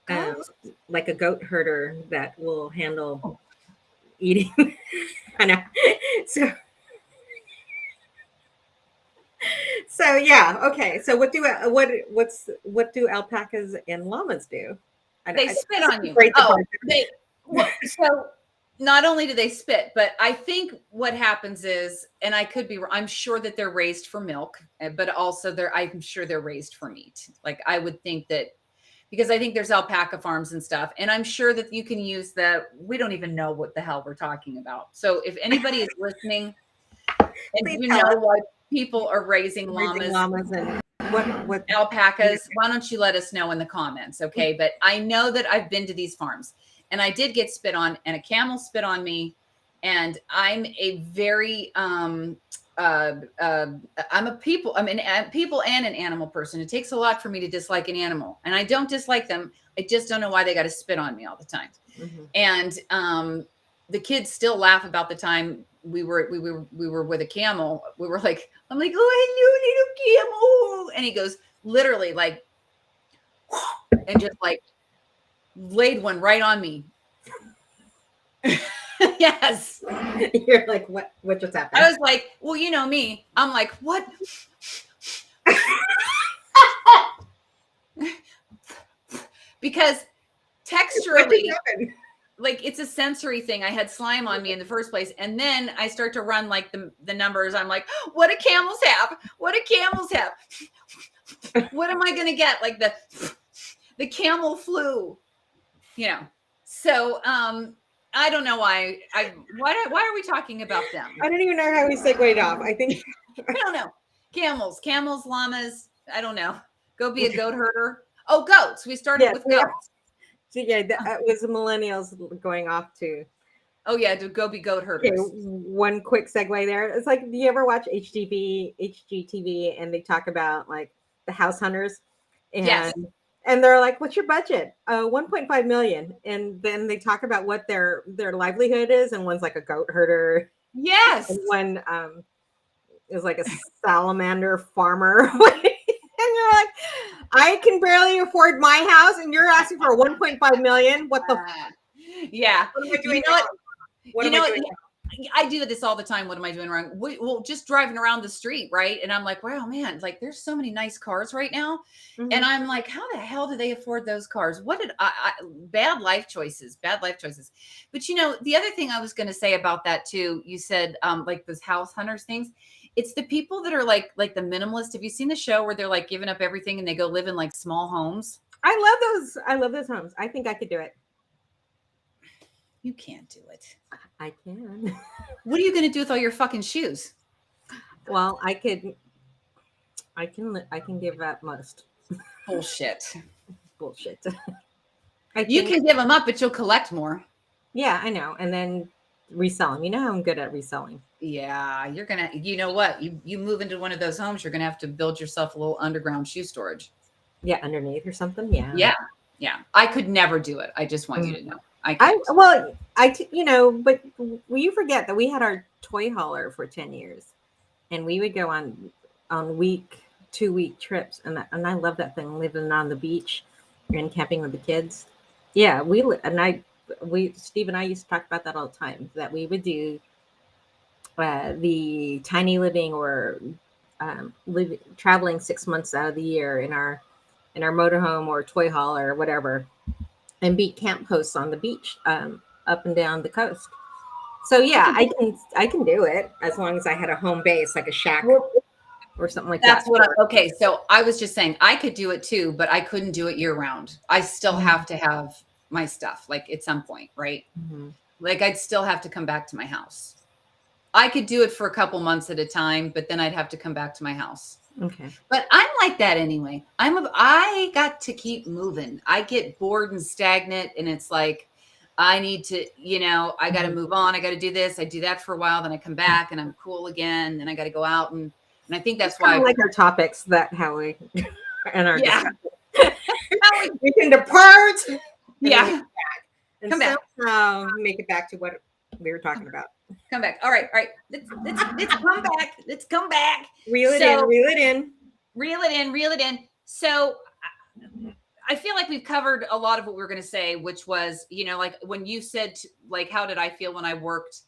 Speaker 2: um,
Speaker 1: Goats?
Speaker 2: like a goat herder that will handle eating. I know. So, so yeah, okay. So what do alpacas and llamas do?
Speaker 1: They spit
Speaker 2: This
Speaker 1: on
Speaker 2: is
Speaker 1: you.
Speaker 2: great to
Speaker 1: Oh,
Speaker 2: part.
Speaker 1: so not only do they spit, but I think what happens is, and I could be, I'm sure that they're raised for milk, but also I'm sure they're raised for meat. Like I would think that because I think there's alpaca farms and stuff, and I'm sure that you can use we don't even know what the hell we're talking about. So if anybody is listening and
Speaker 2: Please
Speaker 1: you
Speaker 2: tell
Speaker 1: know
Speaker 2: us
Speaker 1: what people are raising
Speaker 2: raising
Speaker 1: llamas,
Speaker 2: llamas and what
Speaker 1: alpacas, why don't you let us know in the comments? Okay. But I know that I've been to these farms and I did get spit on, and a camel spit on me. And I'm a very, I'm a people and an animal person. It takes a lot for me to dislike an animal, and I don't dislike them. I just don't know why they got to spit on me all the time.
Speaker 2: Mm-hmm.
Speaker 1: And the kids still laugh about the time we were with a camel. We were like, I'm like, oh, hello, little camel. And he goes, literally, like, and just like laid one right on me. Yes.
Speaker 2: You're like, what just happened?
Speaker 1: I was like, well, you know me. I'm like, what? Because texturally, like it's a sensory thing. I had slime on me in the first place, and then I start to run like the numbers. I'm like, what do camels have? What do camels have? What am I gonna get? Like the camel flu, you know. So I don't know why why are we talking about them?
Speaker 2: I don't even know how we segued off. I think
Speaker 1: I don't know. Camels, llamas. I don't know. Go be a goat herder. Oh, goats. We started with goats.
Speaker 2: So yeah, that was the millennials going off to.
Speaker 1: Oh yeah, to go be goat herders.
Speaker 2: Okay, one quick segue there. It's like, do you ever watch HGTV, and they talk about like the house hunters, and
Speaker 1: yes.
Speaker 2: And they're like, "What's your budget?" 1.5 million. And then they talk about what their livelihood is, and one's like a goat herder.
Speaker 1: Yes.
Speaker 2: And one is like a salamander farmer. And you're like, I can barely afford my house, and you're asking for 1.5 million. What the?
Speaker 1: Yeah.
Speaker 2: What am I doing?
Speaker 1: I do this all the time. What am I doing wrong? Well, just driving around the street, right? And I'm like, wow, man, like there's so many nice cars right now. Mm-hmm. And I'm like, how the hell do they afford those cars? What did bad life choices. But you know, the other thing I was going to say about that too, you said like those house hunters things. It's the people that are like the minimalist. Have you seen the show where they're like giving up everything and they go live in like small homes?
Speaker 2: I love those homes. I think I could do it.
Speaker 1: You can't do it.
Speaker 2: I can.
Speaker 1: What are you going to do with all your fucking shoes?
Speaker 2: Well, I can give up most.
Speaker 1: Bullshit. You can give them up, but you'll collect more.
Speaker 2: Yeah, I know. And then resell them. You know how I'm good at reselling.
Speaker 1: Yeah, you're going to, you know what? You move into one of those homes, you're going to have to build yourself a little underground shoe storage.
Speaker 2: Yeah, underneath or something. Yeah.
Speaker 1: Yeah. Yeah. I could never do it. I just want you to know.
Speaker 2: But you forget that we had our toy hauler for 10 years, and we would go on 2-week trips, and I love that thing, living on the beach and camping with the kids. Yeah, Steve and I used to talk about that all the time, that we would do the tiny living or traveling 6 months out of the year in our motorhome or toy hauler or whatever, and be camp hosts on the beach, up and down the coast. So yeah, I can do it as long as I had a home base, like a shack or something like that.
Speaker 1: Okay. So I was just saying I could do it too, but I couldn't do it year round. I still have to have my stuff, like at some point, right? Mm-hmm. Like I'd still have to come back to my house. I could do it for a couple months at a time, but then I'd have to come back to my house.
Speaker 2: Okay.
Speaker 1: But I'm like that anyway. I got to keep moving. I get bored and stagnant, and it's like, I need to, I got to move on. I got to do this. I do that for a while. Then I come back and I'm cool again. Then I got to go out and And I think that's
Speaker 2: Kind
Speaker 1: why,
Speaker 2: of like our topics that how we and our
Speaker 1: yeah,
Speaker 2: discussion. We can depart and then we
Speaker 1: yeah,
Speaker 2: and
Speaker 1: come back,
Speaker 2: somehow make it back to what we were talking about.
Speaker 1: come back. All right. Let's come back. Let's come back.
Speaker 2: Reel it in,
Speaker 1: So
Speaker 2: reel it in.
Speaker 1: reel it in, reel it in. So I feel like we've covered a lot of what we were going to say, which was, like when you said, like, how did I feel when I worked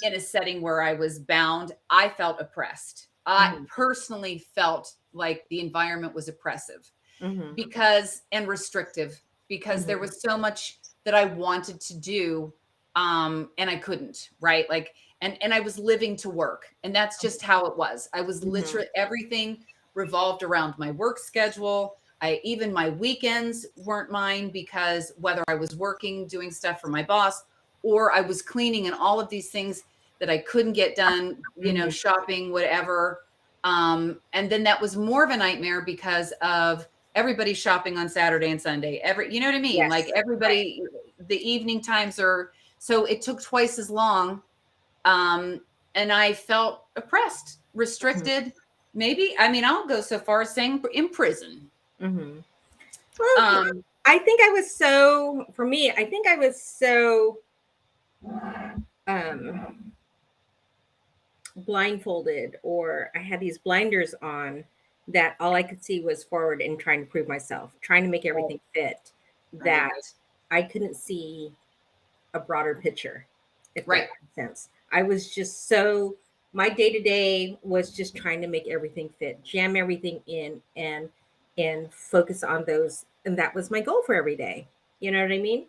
Speaker 1: in a setting where I was bound? I felt oppressed. I personally felt like the environment was oppressive and restrictive, because there was so much that I wanted to do, and I couldn't, right? Like, and I was living to work, and that's just how it was. I was literally, everything revolved around my work schedule. Even my weekends weren't mine, because whether I was working, doing stuff for my boss, or I was cleaning, and all of these things that I couldn't get done, shopping, whatever. And then that was more of a nightmare because of everybody shopping on Saturday and Sunday. You know what I mean?
Speaker 2: Yes.
Speaker 1: Like everybody, the evening times so it took twice as long. And I felt oppressed, restricted, maybe. I mean, I'll go so far as saying in prison.
Speaker 2: Well, I think I was so, for me, I think I was so blindfolded, or I had these blinders on, that all I could see was forward and trying to prove myself, trying to make everything fit, that I couldn't see a broader picture, if that makes sense. I was just so, my day to day was just trying to make everything fit, jam everything in, and focus on those. And that was my goal for every day. You know what I mean?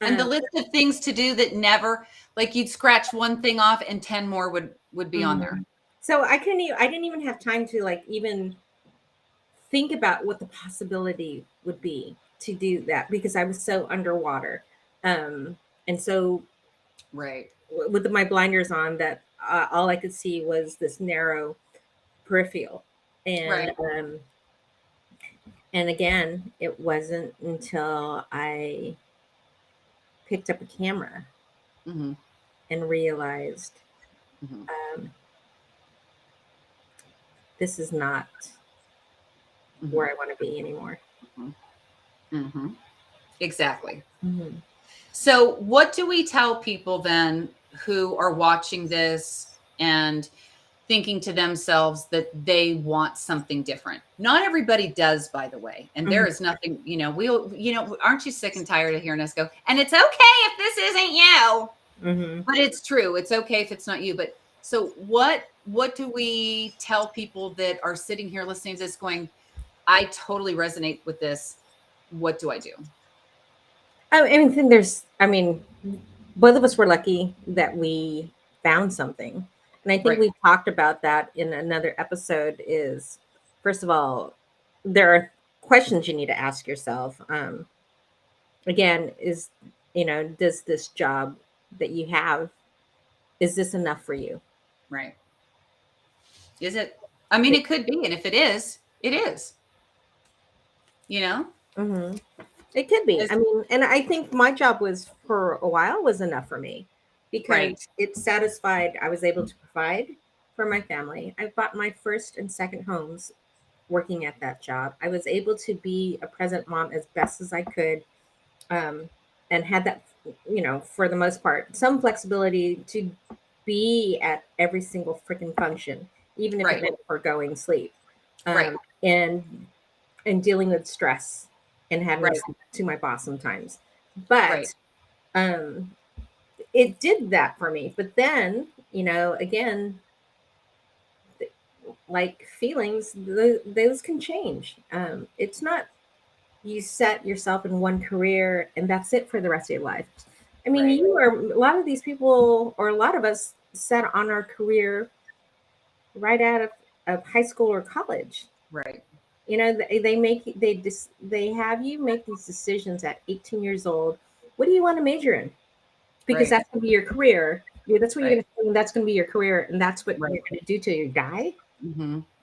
Speaker 1: And the list of things to do that never, like, you'd scratch one thing off and 10 more would be on there.
Speaker 2: So I didn't even have time to like even think about what the possibility would be to do that, because I was so underwater. And so with my blinders on, that all I could see was this narrow peripheral. And and again, it wasn't until I picked up a camera and realized this is not where I want to be anymore.
Speaker 1: Exactly. So what do we tell people then who are watching this and thinking to themselves that they want something different? Not everybody does, by the way. And there is nothing, aren't you sick and tired of hearing us go, and it's okay if this isn't you? But it's true. It's okay if it's not you. But so what do we tell people that are sitting here listening to this going, I totally resonate with this. What do I do?
Speaker 2: I mean, both of us were lucky that we found something. And I think we talked about that in another episode. Is, first of all, there are questions you need to ask yourself. Again, does this job that you have, is this enough for you?
Speaker 1: Right. Is it? I mean, it could be. And if it is, it is.
Speaker 2: It could be. I mean, and I think my job was, for a while, was enough for me, because it satisfied. I was able to provide for my family. I bought my first and second homes working at that job. I was able to be a present mom as best as I could, and had that, for the most part, some flexibility to be at every single freaking function, even if it meant foregoing sleep, and dealing with stress and having to listen to my boss sometimes. But it did that for me. But then, again, like feelings, those can change. It's not, you set yourself in one career and that's it for the rest of your life. I mean, a lot of these people, or a lot of us, set on our career right out of high school or college. They have you make these decisions at 18 years old. What do you want to major in? Because that's going to be your career. That's what you're going to do. That's going to be your career, and that's what you're going to do till you die.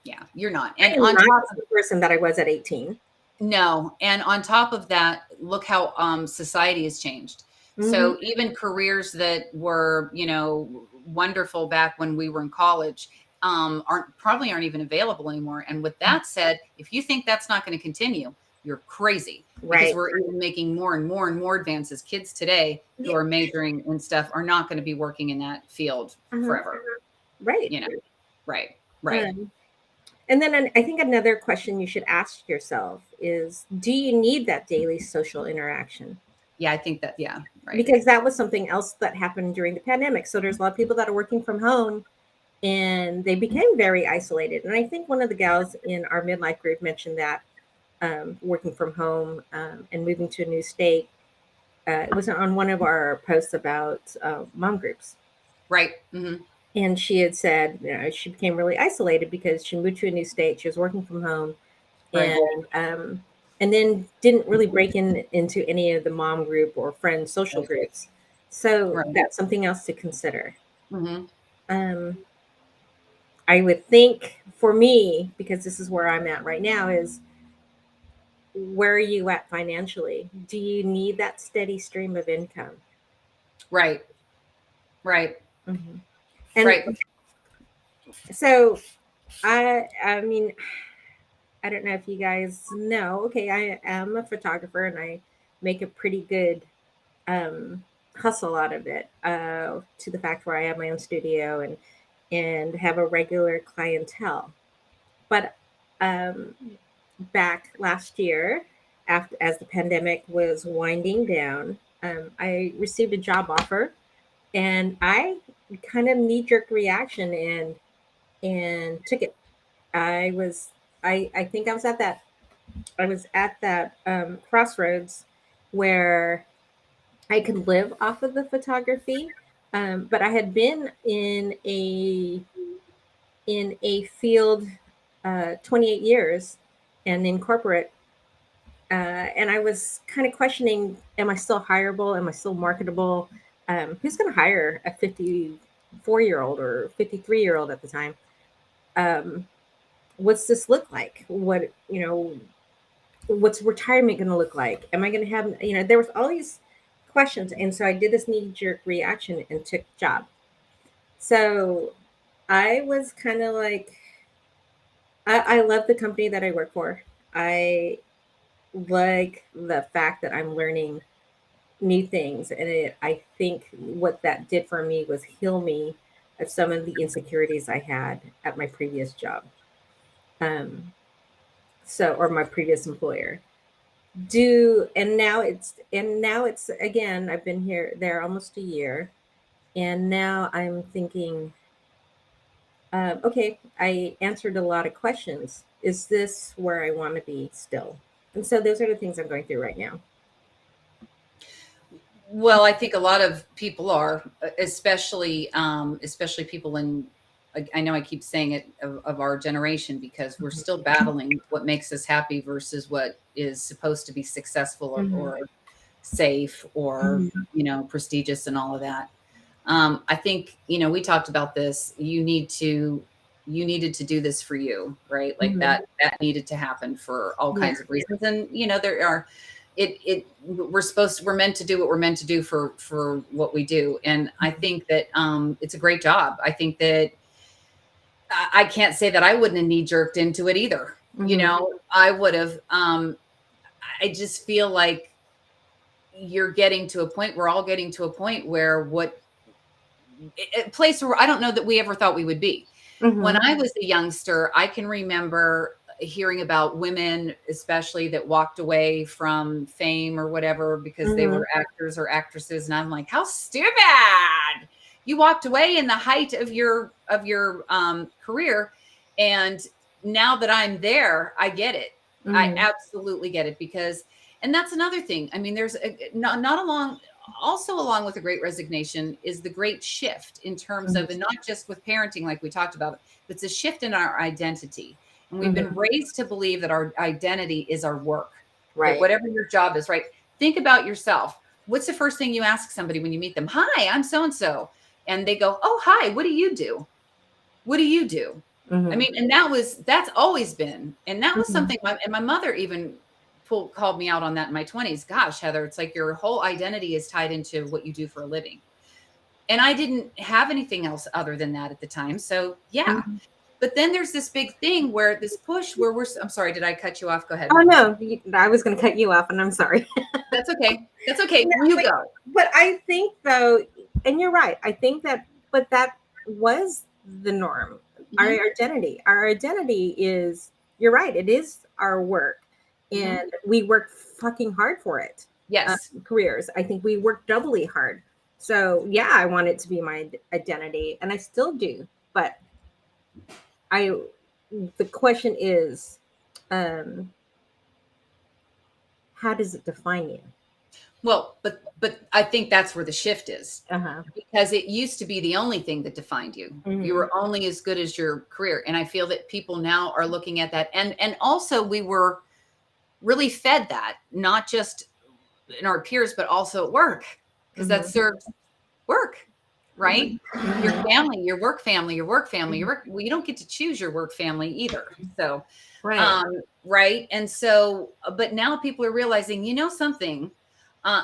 Speaker 1: Yeah, you're not.
Speaker 2: And on top of the person that I was at 18.
Speaker 1: No, and on top of that, look how society has changed. So even careers that were, wonderful back when we were in college, aren't even available anymore. And with that said, if you think that's not going to continue, you're crazy, because
Speaker 2: Right.
Speaker 1: we're even making more and more and more advances. Kids today who are majoring and stuff are not going to be working in that field forever.
Speaker 2: Right.
Speaker 1: Right. Right.
Speaker 2: And then I think another question you should ask yourself is, do you need that daily social interaction?
Speaker 1: Yeah, I think that, yeah, right.
Speaker 2: Because that was something else that happened during the pandemic. So there's a lot of people that are working from home and they became very isolated. And I think one of the gals in our midlife group mentioned that working from home and moving to a new state. It was on one of our posts about mom groups.
Speaker 1: Right. Mm-hmm.
Speaker 2: And she had said, she became really isolated because she moved to a new state. She was working from home,
Speaker 1: Right.
Speaker 2: and then didn't really break into any of the mom group or friend social groups. So
Speaker 1: Right.
Speaker 2: that's something else to consider.
Speaker 1: Mm-hmm.
Speaker 2: Um, I would think for me, because this is where I'm at right now, is where are you at financially? Do you need that steady stream of income?
Speaker 1: Right. Right.
Speaker 2: Mm-hmm. And
Speaker 1: Right.
Speaker 2: so I mean, I don't know if you guys know. Okay, I am a photographer and I make a pretty good um, hustle out of it. To the fact where I have my own studio and have a regular clientele. But um, back last year, after as the pandemic was winding down, I received a job offer, and I kind of knee jerk reaction and took it. I was I think I was at that crossroads where I could live off of the photography, but I had been in a field 28 years and in corporate, and I was kind of questioning: Am I still hireable? Am I still marketable? Who's going to hire a 54-year-old or 53-year-old at the time? Um, what's this look like? What's retirement going to look like? Am I going to have, there was all these questions. And so I did this knee jerk reaction and took the job. So I was kind of like, I love the company that I work for. I like the fact that I'm learning new things. And I think what that did for me was heal me of some of the insecurities I had at my previous job. Um, or my previous employer. And now it's again, I've been there almost a year, and now I'm thinking, okay, I answered a lot of questions. Is this where I want to be still? And so those are the things I'm going through right now.
Speaker 1: Well, I think a lot of people are, especially people in, I know I keep saying it, of our generation, because we're still battling what makes us happy versus what is supposed to be successful or safe or, prestigious and all of that. I think, we talked about this. You needed to do this for you, right? Like
Speaker 2: Mhm.
Speaker 1: that needed to happen for all
Speaker 2: Yeah.
Speaker 1: kinds of reasons. And, there are, we're meant to do what we're meant to do for what we do. And I think that, it's a great job. I think that I can't say that I wouldn't have knee jerked into it either.
Speaker 2: Mhm.
Speaker 1: I would have, I just feel like we're all getting to a point where a place where I don't know that we ever thought we would be. When
Speaker 2: Mhm.
Speaker 1: I was a youngster, I can remember hearing about women, especially that walked away from fame or whatever because they
Speaker 2: Mhm.
Speaker 1: were actors or actresses, and I'm like, how stupid! You walked away in the height of your career, and now that I'm there, I get it. I
Speaker 2: Mhm.
Speaker 1: absolutely get it, because, and that's another thing. I mean, there's not along also along with the Great Resignation is the great shift in terms
Speaker 2: Mhm.
Speaker 1: of, and not just with parenting like we talked about, but it's a shift in our identity. And we've been
Speaker 2: Mhm.
Speaker 1: raised to believe that our identity is our work, that
Speaker 2: Right.
Speaker 1: whatever your job is, right? Think about yourself. What's the first thing you ask somebody when you meet them? Hi, I'm so and so. And they go, oh, hi, what do you do? What do you do? I
Speaker 2: Mhm.
Speaker 1: mean, and that's always been, and that was
Speaker 2: Mhm.
Speaker 1: something, and my mother even called me out on that in my 20s. Gosh, Heather, it's like your whole identity is tied into what you do for a living. And I didn't have anything else other than that at the time. So yeah.
Speaker 2: Mhm.
Speaker 1: But then there's this big thing where this push where I'm sorry, did I cut you off? Go ahead.
Speaker 2: Oh no, I was going to cut you off, and I'm sorry.
Speaker 1: That's okay. That's okay.
Speaker 2: No,
Speaker 1: You go.
Speaker 2: but I think though, and you're right. I think that, but that was the norm. Our
Speaker 1: Mhm.
Speaker 2: identity. Our identity is. You're right. It is our work,
Speaker 1: Mhm.
Speaker 2: and we work fucking hard for it.
Speaker 1: Yes.
Speaker 2: Careers. I think we work doubly hard. So yeah, I want it to be my identity, and I still do. But I, the question is, um, how does it define you?
Speaker 1: Well, but I think that's where the shift is,
Speaker 2: Uh huh.
Speaker 1: because it used to be the only thing that defined you. You
Speaker 2: Hmm.
Speaker 1: were only as good as your career, and I feel that people now are looking at that, and also we were really fed that, not just in our peers, but also at work, because that
Speaker 2: Hmm.
Speaker 1: served work, right? Your
Speaker 2: Hmm.
Speaker 1: family, your work family, your work family, your work. Well, you don't get to choose your work family either. So,
Speaker 2: Right.
Speaker 1: right. And so, but now people are realizing, you know, something, uh,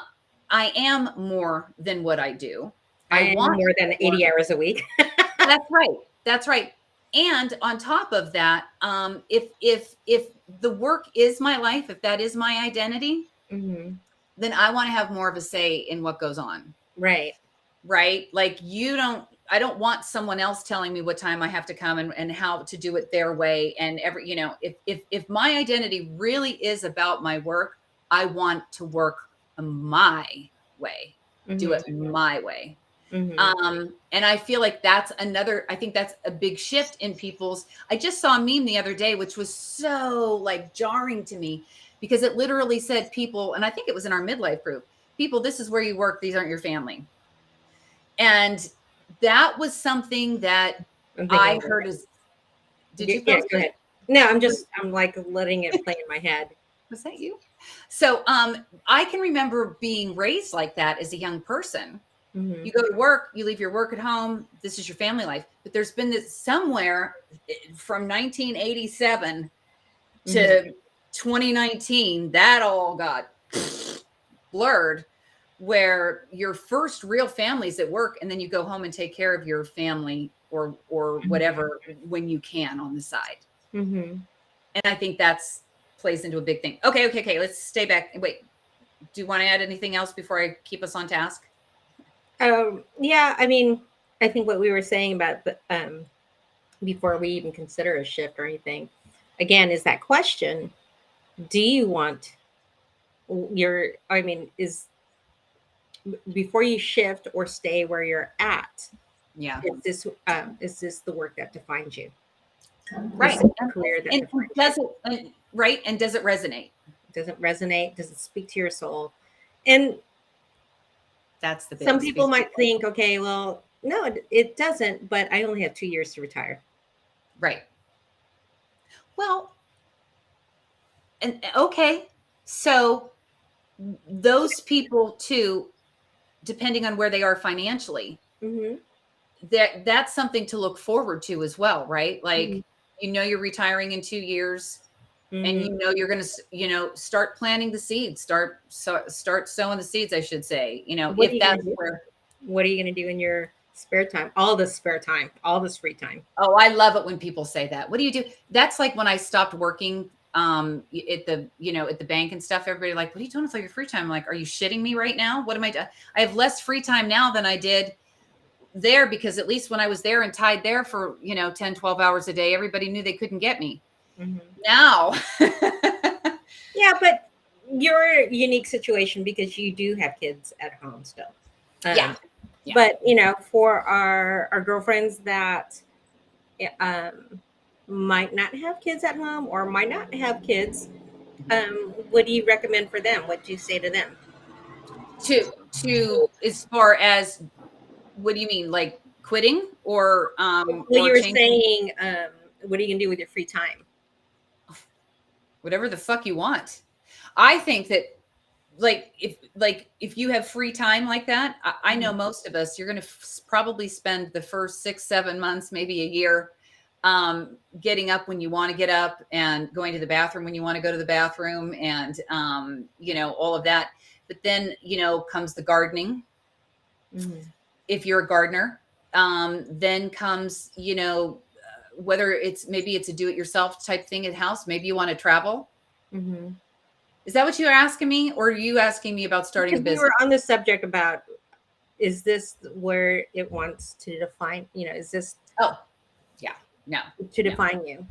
Speaker 1: I am more than what I do. I
Speaker 2: And
Speaker 1: want
Speaker 2: more than
Speaker 1: more.
Speaker 2: 80 hours a week.
Speaker 1: That's right. That's right. And on top of that, if the work is my life, if that is my identity,
Speaker 2: Hmm.
Speaker 1: then I want to have more of a say in what goes on.
Speaker 2: Right.
Speaker 1: Right? Like I don't want someone else telling me what time I have to come and how to do it their way. And if my identity really is about my work, I want to work my way, do
Speaker 2: Hmm.
Speaker 1: it my way.
Speaker 2: Hmm.
Speaker 1: And I feel like I think that's a big shift in I just saw a meme the other day, which was so like jarring to me because it literally said people, and I think it was in our midlife group, people, this is where you work. These aren't your family. And that was something that
Speaker 2: I'm
Speaker 1: I
Speaker 2: thinking,
Speaker 1: heard is, did you
Speaker 2: yeah,
Speaker 1: post
Speaker 2: go
Speaker 1: it?
Speaker 2: ahead. No, I'm like letting it play in my head.
Speaker 1: Was that you? So I can remember being raised like that as a young person.
Speaker 2: Hmm.
Speaker 1: You go to work, you leave your work at home. This is your family life. But there's been this somewhere from 1987
Speaker 2: Hmm.
Speaker 1: to 2019, that all got blurred, where your first real family is at work, and then you go home and take care of your family or whatever when you can on the side.
Speaker 2: Hmm.
Speaker 1: And I think that's plays into a big thing. Okay. Let's stay back. Wait, do you want to add anything else before I keep us on task?
Speaker 2: Yeah, I mean, I think what we were saying about before we even consider a shift or anything, again, is that question: do you want I mean, is before you shift or stay where you're at,
Speaker 1: Yeah.
Speaker 2: is this the work that defines you? Is
Speaker 1: Right.
Speaker 2: this the career that
Speaker 1: And
Speaker 2: defines you?
Speaker 1: does it right? And does it resonate?
Speaker 2: Does it resonate? Does it speak to your soul? And
Speaker 1: That's the
Speaker 2: some
Speaker 1: big
Speaker 2: people
Speaker 1: speak.
Speaker 2: might think, okay, well, no, it doesn't, but I only have 2 years to retire.
Speaker 1: Right. Well, and okay. So those people too, depending on where they are financially,
Speaker 2: Hmm.
Speaker 1: that's something to look forward to as well, right?
Speaker 2: Hmm.
Speaker 1: Like, you're retiring in 2 years, and
Speaker 2: Hmm.
Speaker 1: you're going to, start planting the seeds, start sowing the seeds, I should say,
Speaker 2: What are
Speaker 1: if
Speaker 2: you going
Speaker 1: that's
Speaker 2: to do?
Speaker 1: where.
Speaker 2: What are you going to do in your spare time? All this spare time, all this free time.
Speaker 1: Oh, I love it when people say that. What do you do? That's like when I stopped working at the bank and stuff. Everybody like, what are you doing with all your free time? I'm like, are you shitting me right now? What am I doing? I have less free time now than I did there, because at least when I was there and tied there for 10, 12 hours a day, everybody knew they couldn't get me.
Speaker 2: Hmm.
Speaker 1: Now.
Speaker 2: Yeah, but you're a unique situation because you do have kids at home still.
Speaker 1: Yeah.
Speaker 2: Um,
Speaker 1: Yeah.
Speaker 2: but for our girlfriends that um, might not have kids at home or might not have kids, what do you recommend for them? What do you say to them?
Speaker 1: To as far as, what do you mean, like quitting
Speaker 2: Well,
Speaker 1: or
Speaker 2: you were
Speaker 1: changing?
Speaker 2: saying, what are you gonna do with your free time?
Speaker 1: Whatever the fuck you want. I think that, if you have free time like that, I know
Speaker 2: Mhm.
Speaker 1: most of us, you're going to probably spend the first 6 7 months, maybe a year, getting up when you want to get up and going to the bathroom when you want to go to the bathroom, and all of that. But then comes the gardening,
Speaker 2: Mhm.
Speaker 1: if you're a gardener. Then comes, whether maybe it's a do-it-yourself type thing at house. Maybe you want to travel.
Speaker 2: Mm-hmm.
Speaker 1: Is that what you're asking me? Or are you asking me about starting a
Speaker 2: Because we
Speaker 1: business?
Speaker 2: were on the subject about, is this where it wants to define, is this
Speaker 1: Oh, yeah, no.
Speaker 2: to
Speaker 1: No.
Speaker 2: define you?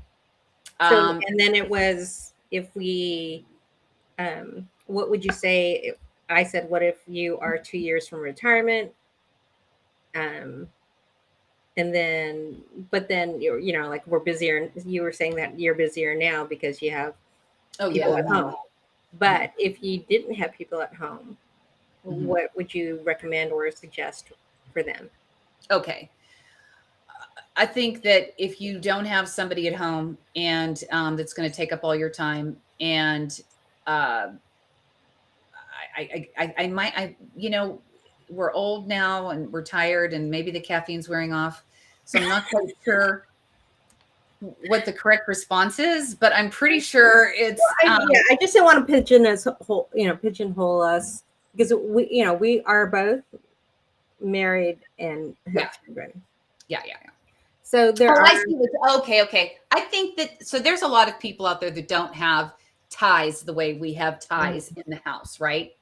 Speaker 2: So, and then it was, if we, what would you say? I said, what if you are 2 years from retirement? And then, but then you're, like, we're busier. You were saying that you're busier now because you have people at home. But if you didn't have people at home, what would you recommend or suggest for them?
Speaker 1: Okay. I think that if you don't have somebody at home and that's going to take up all your time, and uh, I might, we're old now and we're tired, and maybe the caffeine's wearing off. So I'm not quite sure what the correct response is, but I'm pretty sure it's.
Speaker 2: I just don't want to pigeonhole us, because we are both married and have children.
Speaker 1: Yeah.
Speaker 2: So there are.
Speaker 1: I see. Okay. I think that, so there's a lot of people out there that don't have ties the way we have ties in the house, right?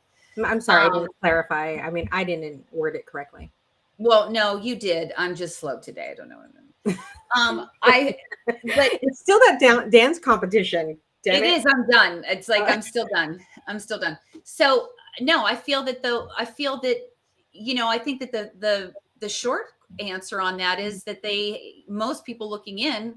Speaker 2: I'm sorry, I didn't clarify. I mean, I didn't word it correctly.
Speaker 1: Well, no, you did. I'm just slow today. I don't know. But
Speaker 2: it's still that dance competition.
Speaker 1: It is. I'm done. It's like, I'm still done. So no, I feel that I think that the short answer on that is that most people looking in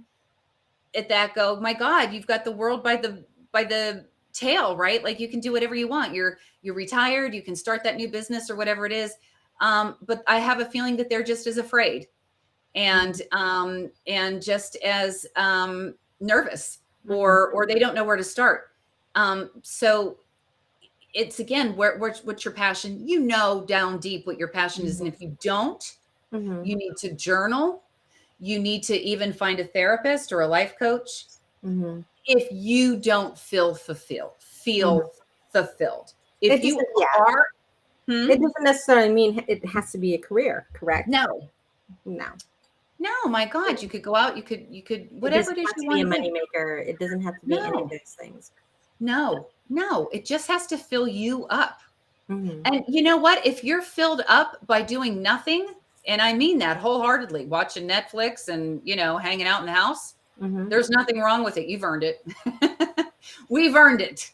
Speaker 1: at that go, my God, you've got the world by the tail, right? Like, you can do whatever you want. You're retired. You can start that new business or whatever it is. But I have a feeling that they're just as afraid and just as nervous, or they don't know where to start. So it's, again, what's your passion? Down deep what your passion is. And if you don't, you need to journal. You need to even find a therapist or a life coach. If you don't feel fulfilled. If you are,
Speaker 2: it doesn't necessarily mean it has to be a career, correct?
Speaker 1: No, my God, you could go out, you could whatever it is you want
Speaker 2: to be a moneymaker. It doesn't have to be any of those things.
Speaker 1: No, it just has to fill you up. And you know what? If you're filled up by doing nothing, and I mean that wholeheartedly, watching Netflix and, hanging out in the house, there's nothing wrong with it. You've earned it. We've earned it.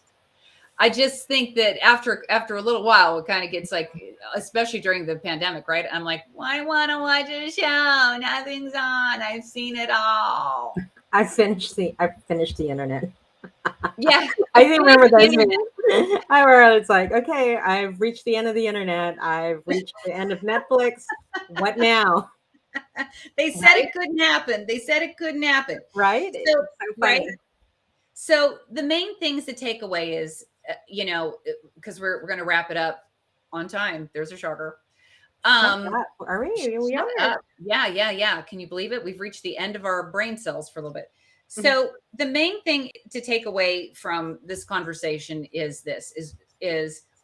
Speaker 1: I just think that after a little while, it kind of gets like, especially during the pandemic, right? I'm like, well, I want to watch a show. Nothing's on. I've seen it all.
Speaker 2: I finished the internet.
Speaker 1: Yeah.
Speaker 2: I didn't remember those things. I remember it's like, okay, I've reached the end of the internet. I've reached the end of Netflix. What now?
Speaker 1: They said it couldn't happen.
Speaker 2: Right?
Speaker 1: So, right. So the main things to take away is, because we're going to wrap it up on time. There's a shocker.
Speaker 2: Are we? We are.
Speaker 1: Yeah. Can you believe it? We've reached the end of our brain cells for a little bit. So the main thing to take away from this conversation is this: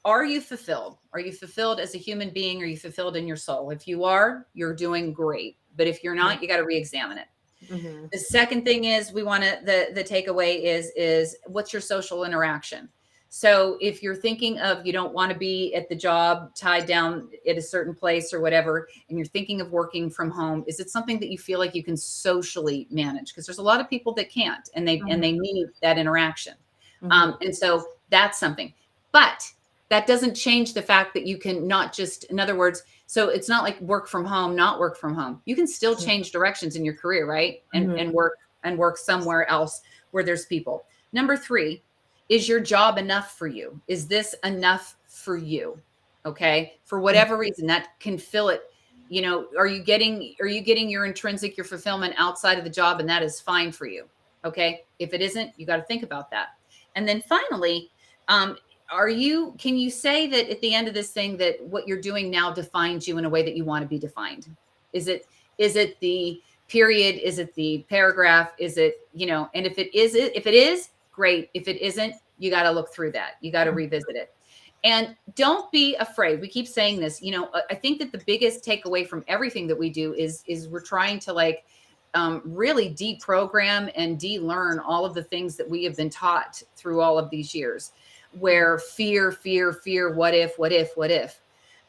Speaker 1: are you fulfilled? Are you fulfilled as a human being? Are you fulfilled in your soul? If you are, you're doing great. But if you're not, you got to re-examine it. The second thing is, we want to, the takeaway is what's your social interaction? So if you're thinking of, you don't want to be at the job tied down at a certain place or whatever, and you're thinking of working from home, is it something that you feel like you can socially manage? Because there's a lot of people that can't, and they need that interaction. And so that's something, but that doesn't change the fact that you can not just, in other words, so it's not like work from home, not work from home. You can still change directions in your career, right? And work somewhere else where there's people. Number 3, is your job enough for you? Is this enough for you? Okay. For whatever reason that can fill it. Are you getting your intrinsic, your fulfillment outside of the job, and that is fine for you? Okay. If it isn't, you got to think about that. And then finally, can you say that at the end of this thing, that what you're doing now defines you in a way that you want to be defined? Is it the period? Is it the paragraph? Is it, and if it is great. If it isn't, you got to look through that. You got to revisit it. And don't be afraid. We keep saying this, I think that the biggest takeaway from everything that we do is we're trying to like really deprogram and de-learn all of the things that we have been taught through all of these years, where fear, what if,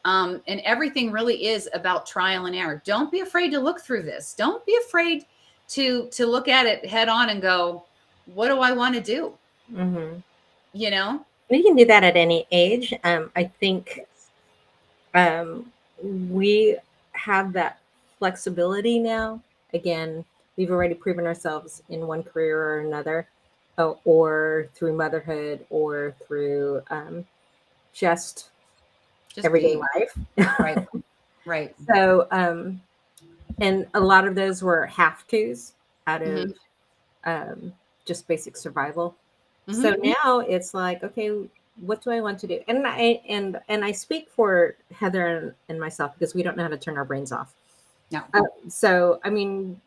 Speaker 1: and everything really is about trial and error. Don't be afraid to look through this. Don't be afraid to look at it head on and go, what do I want to do?
Speaker 2: Mm-hmm.
Speaker 1: You know?
Speaker 2: We can do that at any age. I think we have that flexibility now. Again, we've already proven ourselves in one career or another, or through motherhood, or through just everyday
Speaker 1: being
Speaker 2: life.
Speaker 1: right. Right.
Speaker 2: So, and a lot of those were have tos out of
Speaker 1: Mm-hmm.
Speaker 2: just basic survival.
Speaker 1: Mm-hmm.
Speaker 2: So now it's like, okay, what do I want to do? And I speak for Heather and myself because we don't know how to turn our brains off.
Speaker 1: No.
Speaker 2: So I mean,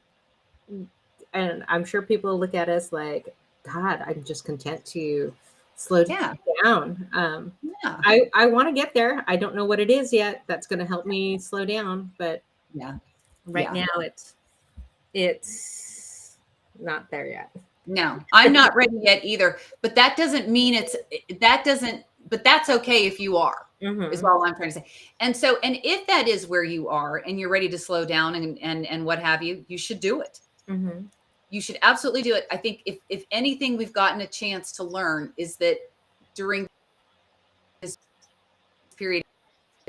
Speaker 2: and I'm sure people look at us like, God, I'm just content to slow
Speaker 1: Yeah.
Speaker 2: down.
Speaker 1: Yeah.
Speaker 2: I want to get there. I don't know what it is yet that's going to help me slow down, but
Speaker 1: Yeah.
Speaker 2: right
Speaker 1: Yeah.
Speaker 2: now it's not there yet.
Speaker 1: No, I'm not ready yet either. But that doesn't mean but that's okay if you are, is
Speaker 2: Mm-hmm.
Speaker 1: all I'm trying to say. And so, and if that is where you are and you're ready to slow down and what have you, you should do it.
Speaker 2: Mm-hmm.
Speaker 1: You should absolutely do it. I think if anything we've gotten a chance to learn is that during this period,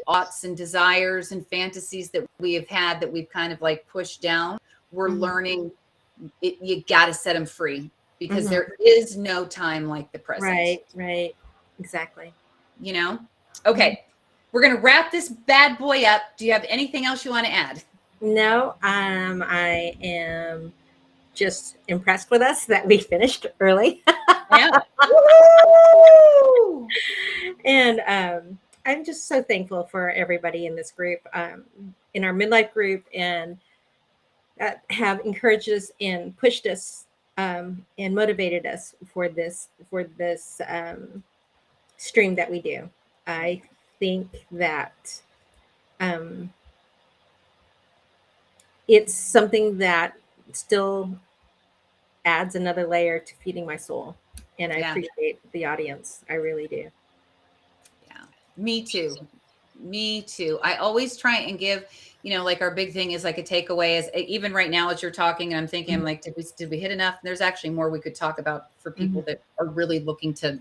Speaker 1: thoughts and desires and fantasies that we have had that we've kind of like pushed down, we're
Speaker 2: Mm-hmm.
Speaker 1: learning you got to set them free, because
Speaker 2: Mm-hmm.
Speaker 1: there is no time like the present.
Speaker 2: Right. Exactly.
Speaker 1: Okay, we're going to wrap this bad boy up. Do you have anything else you want to add?
Speaker 2: No, I am just impressed with us that we finished early.
Speaker 1: Yeah.
Speaker 2: And I'm just so thankful for everybody in this group, in our midlife group, and that have encouraged us and pushed us, and motivated us for this stream that we do. I think that um, it's something that still adds another layer to feeding my soul, and I
Speaker 1: Yeah.
Speaker 2: appreciate the audience. I really do.
Speaker 1: Yeah. Me too. Me too. I always try and give, like our big thing is like a takeaway is even right now as you're talking, and I'm thinking, I'm like, did we hit enough? There's actually more we could talk about for people
Speaker 2: Mhm.
Speaker 1: that are really looking to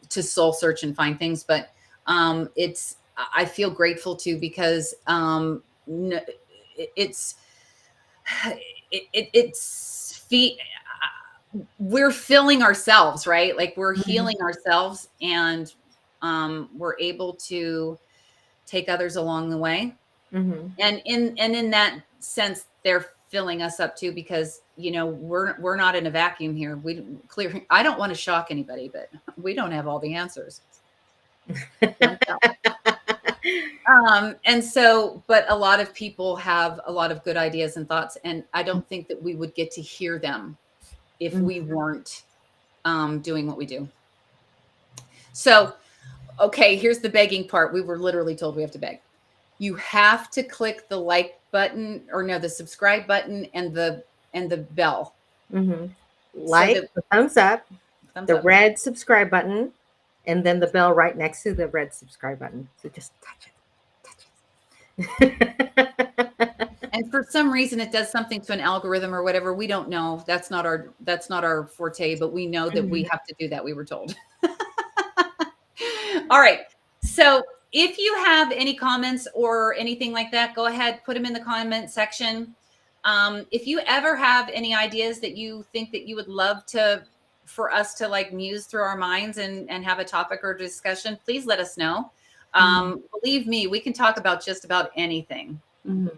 Speaker 1: soul search and find things. But I feel grateful too, because it's it's feet we're filling ourselves, right? Like we're
Speaker 2: Mhm.
Speaker 1: healing ourselves, and we're able to take others along the way.
Speaker 2: Mhm.
Speaker 1: And in that sense, they're filling us up too, because we're not in a vacuum here. We clear. I don't want to shock anybody, but we don't have all the answers. Turns out. And so, but a lot of people have a lot of good ideas and thoughts, and I don't think that we would get to hear them if
Speaker 2: Mhm.
Speaker 1: we weren't doing what we do. So, okay, here's the begging part. We were literally told we have to beg. You have to click the like button, or no, the subscribe button and the bell,
Speaker 2: Mhm.
Speaker 1: so
Speaker 2: Like,
Speaker 1: that
Speaker 2: the thumbs up,
Speaker 1: thumbs
Speaker 2: the
Speaker 1: up.
Speaker 2: red subscribe button, and then the bell right next to the red subscribe button. So just touch it.
Speaker 1: And for some reason it does something to an algorithm or whatever. We don't know. That's not our forte, but we know that we
Speaker 2: Mhm.
Speaker 1: have to do that. We were told. All right. So if you have any comments or anything like that, go ahead, put them in the comment section. If you ever have any ideas that you think that you would love for us to like muse through our minds and have a topic or discussion, please let us know.
Speaker 2: Mhm.
Speaker 1: Believe me, we can talk about just about anything.
Speaker 2: Mhm.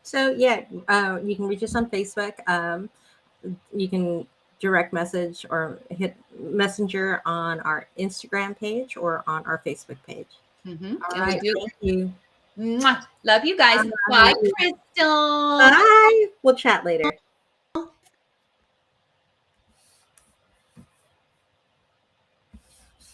Speaker 2: So yeah, you can reach us on Facebook. You can direct message or hit messenger on our Instagram page or on our Facebook page. All
Speaker 1: And we
Speaker 2: right,
Speaker 1: do.
Speaker 2: thank you.
Speaker 1: Mwah. Love you guys. Bye,
Speaker 2: Bye.
Speaker 1: Crystal.
Speaker 2: Bye. We'll chat later.